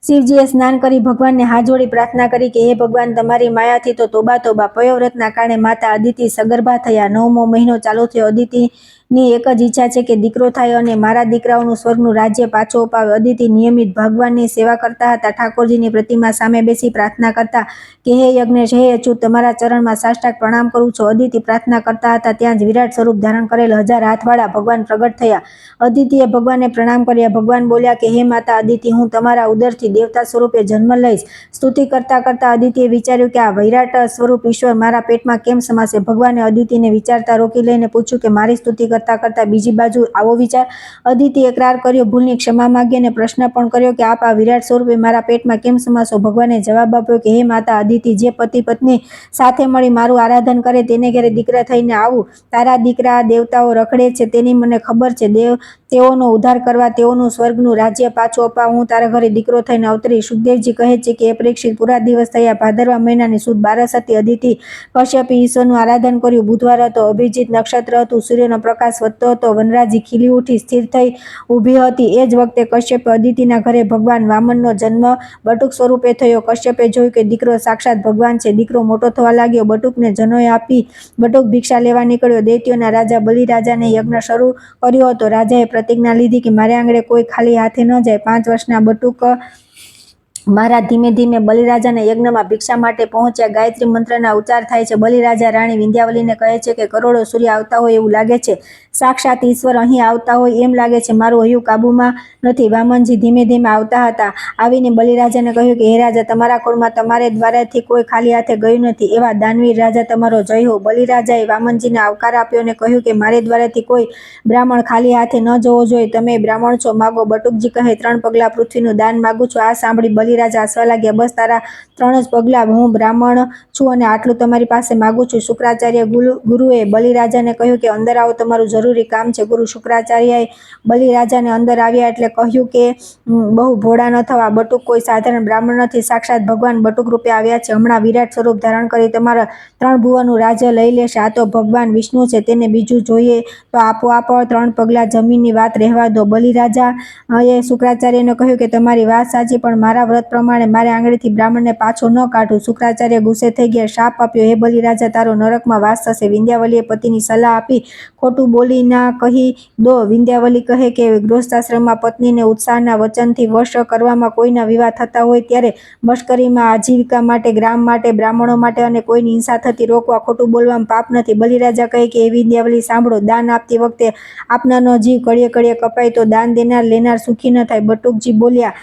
શિવજીએ સ્નાન કરી ભગવાનને હાથ જોડી પ્રાર્થના કરી કે હે ભગવાન, તમારી માયાથી તો તોબા તોબા. પયોવ્રતના કારણે માતા અદિતિ સગર્ભા થયા. 9મો મહિનો ચાલુ થયો. અદિતિની એક જ ઈચ્છા છે કે દીકરો થાય અને મારા દીકરાઓનું સ્વર્ગનું રાજ્ય પાછું અપાવે. અદિતિ નિયમિત ભગવાનની સેવા કરતા હતા. ઠાકોરજીની પ્રતિમા સામે બેસી પ્રાર્થના કરતા કે હે યજ્ઞેશ, હે અચ્યુત, તમારા ચરણમાં સાષ્ટાંગ પ્રણામ કરું છું. અદિતિ પ્રાર્થના કરતા હતા ત્યાં જ વિરાટ સ્વરૂપ ધારણ કરેલ 1000 હાથવાળા ભગવાન પ્રગટ થયા. અદિતિએ ભગવાનને પ્રણામ કર્યા. ભગવાન બોલ્યા કે હે માતા અદિતિ, હું તમારા ઉદરથી દેવતા સ્વરૂપે જન્મ લઈશ. સ્તુતિ કરતા કરતા અદિતિએ વિચાર્યું કે આ વિરાટ સ્વરૂપ ઈશ્વર મારા પેટમાં કેમ સમાશે. ભગવાને અદિતિને વિચારતા રોકી લઈને પૂછ્યું કે મારી સ્તુતિ કરતા કરતા બીજી બાજુ આવો વિચાર. અદિતિએ એકરાર કર્યો, ભૂલની ક્ષમા માંગી અને પ્રશ્ન પણ કર્યો કે આપ આ વિરાટ સ્વરૂપે મારા પેટમાં કેમ સમાશો? ભગવાને જવાબ આપ્યો કે હે માતા અદિતિ, જે પતિ પત્ની સાથે મળી મારું આરાધન કરે તેને ઘરે દીકરા થઈને આવું. તારા દીકરા દેવતાઓ રખડે છે તેની મને ખબર છે. તેઓનો ઉદ્ધાર કરવા, તેઓનું સ્વર્ગનું રાજ્ય પાછું અપાવવા હું તારા ઘરે દીકરો થઈને અવતરી. સુખદેવજી કહે છે કે હે પરીક્ષિત, પૂરા દિવસ થયા. ભાદરવા મહિનાની સુદ 12 હતી. અદિતિ કશ્યપે ઈશ્વરનું આરાધન કર્યું. બુધવાર હતો. અભિજીત નક્ષત્ર હતું. સૂર્યનો પ્રકાશ વધતો હતો. વનરાજી ખીલી ઉઠી સ્થિર થઈ ઊભી હતી. એ જ વખતે કશ્યપે અદિતિના ઘરે ભગવાન વામનનો જન્મ બટુક સ્વરૂપે થયો. કશ્યપે જોયું કે દીકરો સાક્ષાત ભગવાન છે. દીકરો મોટો થવા લાગ્યો. બટુકને જનોઈ આપી બટુક ભિક્ષા લેવા નીકળ્યો. દૈત્યોના રાજા બલિરાજાને યજ્ઞ શરૂ કર્યો હતો. રાજાએ પ્રતિજ્ઞા લીધી કે મારે આંગણે કોઈ ખાલી હાથે ન જાય. 5 વર્ષના બટુક મહારાજ ધીમે ધીમે બલિરાજાના યજ્ઞમાં ભિક્ષા માટે પહોંચ્યા. ગાયત્રી મંત્રના ઉચ્ચાર થાય છે. બલિરાજા રાણી વિંધ્યાવલીને કહે છે કે કરોડો સૂર્ય આવતા હોય એવું લાગે છે. સાક્ષાત ઈશ્વર અહીં આવતા હોય એમ લાગે છે. મારું હૈયું કાબુમાં નથી. વામનજી ધીમે ધીમે આવતા હતા. આવીને બલિરાજાને કહ્યું કે હે રાજા, તમારા કુળમાં તમારે દ્વારેથી કોઈ ખાલી હાથે ગયું નથી. એવા દાનવીર રાજા તમારો જય હો. બલિરાજાએ વામનજીને આવકાર આપ્યો અને કહ્યું કે મારે દ્વારેથી કોઈ બ્રાહ્મણ ખાલી હાથે ન જવો જોઈએ. તમે બ્રાહ્મણ છો, માગો. બટુકજી કહે 3 પગલાં પૃથ્વીનું દાન માગું છું. આ સાંભળી બલિરાજા હસવા લાગ્યા. બસ તારા 3 જ પગલાં? હું બ્રાહ્મણ છું અને આટલું તમારી પાસે માગું છું. શુક્રાચાર્ય ગુરુએ બલિરાજાને કહ્યું કે અંદર આવો, તમારું જરૂરી કામ છે. ગુરુ શુક્રાચાર્યએ બલિરાજાને અંદર આવ્યા એટલે કહ્યું કે બહુ ભોળા ન થવા. બટુક કોઈ સાધારણ બ્રાહ્મણ નથી. સાક્ષાત ભગવાન બટુક રૂપે આવ્યા છે. હમણાં વિરાટ સ્વરૂપ ધારણ કરી તમારા 3 ભુવનનું રાજ્ય લઈ લેશે. આ તો ભગવાન વિષ્ણુ છે. તેને બીજું જોઈએ તો આપોઆપ 3 પગલાં જમીનની વાત રહેવા દો. બલિરાજાએ શુક્રાચાર્યને કહ્યું કે તમારી વાત સાચી, પણ મારા વ્રત પ્રમાણે મારે આંગળીથી બ્રાહ્મણને પાછો ન કાઢું. શુક્રાચાર્ય ગુસ્સે થઈ ગયા. શાપ આપ્યો, હે બલિરાજા, તારો નરકમાં વાસ થશે. વિંધ્યાવલીએ પતિની સલાહ આપી ખોટું બોલી ના કહી દો. વિંધ્યાવલી કહે કે ગૃહસ્થાશ્રમમાં પત્નીને ઉત્સાહના વચનથી વશ કરવામાં કોઈના વિવાહ થતા હોય ત્યારે મશ્કરીમાં આજીવિકા માટે, ગ્રામ માટે, બ્રાહ્મણો માટે અને કોઈની હિંસા થતી રોકવા ખોટું બોલવામાં પાપ નથી. બલિરાજા કહે કે હે વિંધ્યાવલી, સાંભળો. દાન આપતી વખતે આપનારનો જીવ કડીએ કડીએ કપાય તો દાન દેનાર લેનાર સુખી ન થાય. બટુકજી બોલ્યા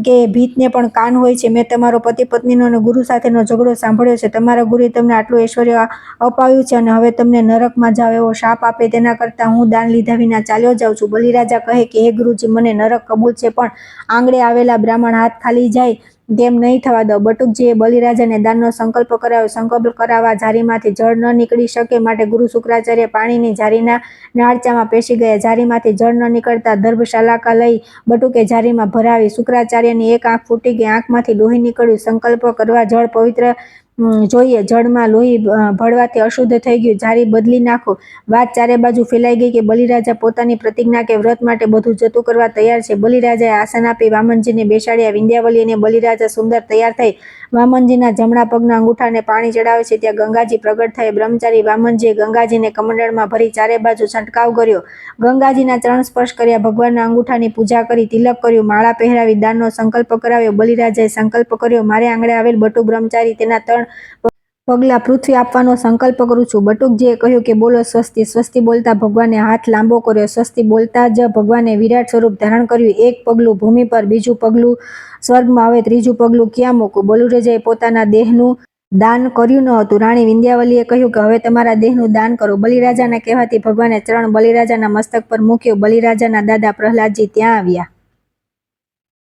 કે ભીતને પણ કાન હોય છે. મેં તમારો પતિ પત્નીનો અને ગુરુ સાથેનો ઝઘડો સાંભળ્યો છે. તમારા ગુરુએ તમને આટલું ઐશ્વર્ય અપાવ્યું છે અને હવે તમને નરકમાં જાવ એવો શાપ આપે તેના કરતાં હું દાન લીધા વિના ચાલ્યો જાઉં છું. બલિરાજા કહે કે હે ગુરુજી, મને નરક કબૂલ છે, પણ આંગળે આવેલા બ્રાહ્મણ હાથ ખાલી જાય તેમ નહીં થવા દો. બટુકજીએ બલિરાજાને દાનનો સંકલ્પ કરાવ્યો. સંકલ્પ કરાવવા ઝારીમાંથી જળ ન નીકળી શકે માટે ગુરુ શુક્રાચાર્ય પાણીની ઝારીના નાળચામાં પેસી ગયા. ઝારીમાંથી જળ ન નીકળતા દર્ભશાલાકા લઈ બટુકે ઝારીમાં ભરાવી. શુક્રાચાર્યની એક આંખ ફૂટી ગઈ. આંખમાંથી લોહી નીકળ્યું. સંકલ્પ કરવા જળ પવિત્ર જોઈએ. જળમાં લોહી ભળવાથી અશુદ્ધ થઈ ગયું. ઝારી બદલી નાખો. વાત ચારે બાજુ ફેલાઈ ગઈ કે બલિરાજા પોતાની પ્રતિજ્ઞા કે વ્રત માટે બધું જતું કરવા તૈયાર છે. બલિરાજાએ આસન આપી વામનજીને બેસાડ્યા. વિંધ્યાવલી અને બલિરાજા સુંદર તૈયાર થઈ વામનજીના જમણા પગના અંગૂઠાને પાણી ચડાવે છે ત્યાં ગંગાજી પ્રગટ થયા. બ્રહ્મચારી વામનજીએ ગંગાજીને કમંડળમાં ભરી ચારે બાજુ છંટકાવ કર્યો. ગંગાજીના ચરણ સ્પર્શ કર્યા. ભગવાનના અંગૂઠાની પૂજા કરી. તિલક કર્યું. માળા પહેરાવી દાનનો સંકલ્પ કરાવ્યો. બલિરાજાએ સંકલ્પ કર્યો, મારે આંગળે આવેલ બટુક બ્રહ્મચારી તેના 3 પગલાં પૃથ્વી આપવાનો સંકલ્પ કરું છું. બટુકજીએ કહ્યું કે બોલો સ્વસ્તિ. સ્વસ્તિ બોલતા ભગવાને હાથ લાંબો કર્યો. સ્વસ્તિ બોલતા જ ભગવાને વિરાટ સ્વરૂપ ધારણ કર્યું. 1 પગલું ભૂમિ પર, બીજું પગલું સ્વર્ગમાં, હવે 3જું પગલું ક્યાં મૂકું? બલિરાજાએ પોતાના દેહનું દાન કર્યું ન હતું. રાણી વિંધ્યાવલીએ કહ્યું કે હવે તમારા દેહનું દાન કરો. બલિરાજાના કહેવાથી ભગવાને ચરણ બલિરાજાના મસ્તક પર મૂક્યો. બલિરાજાના દાદા પ્રહલાદજી ત્યાં આવ્યા.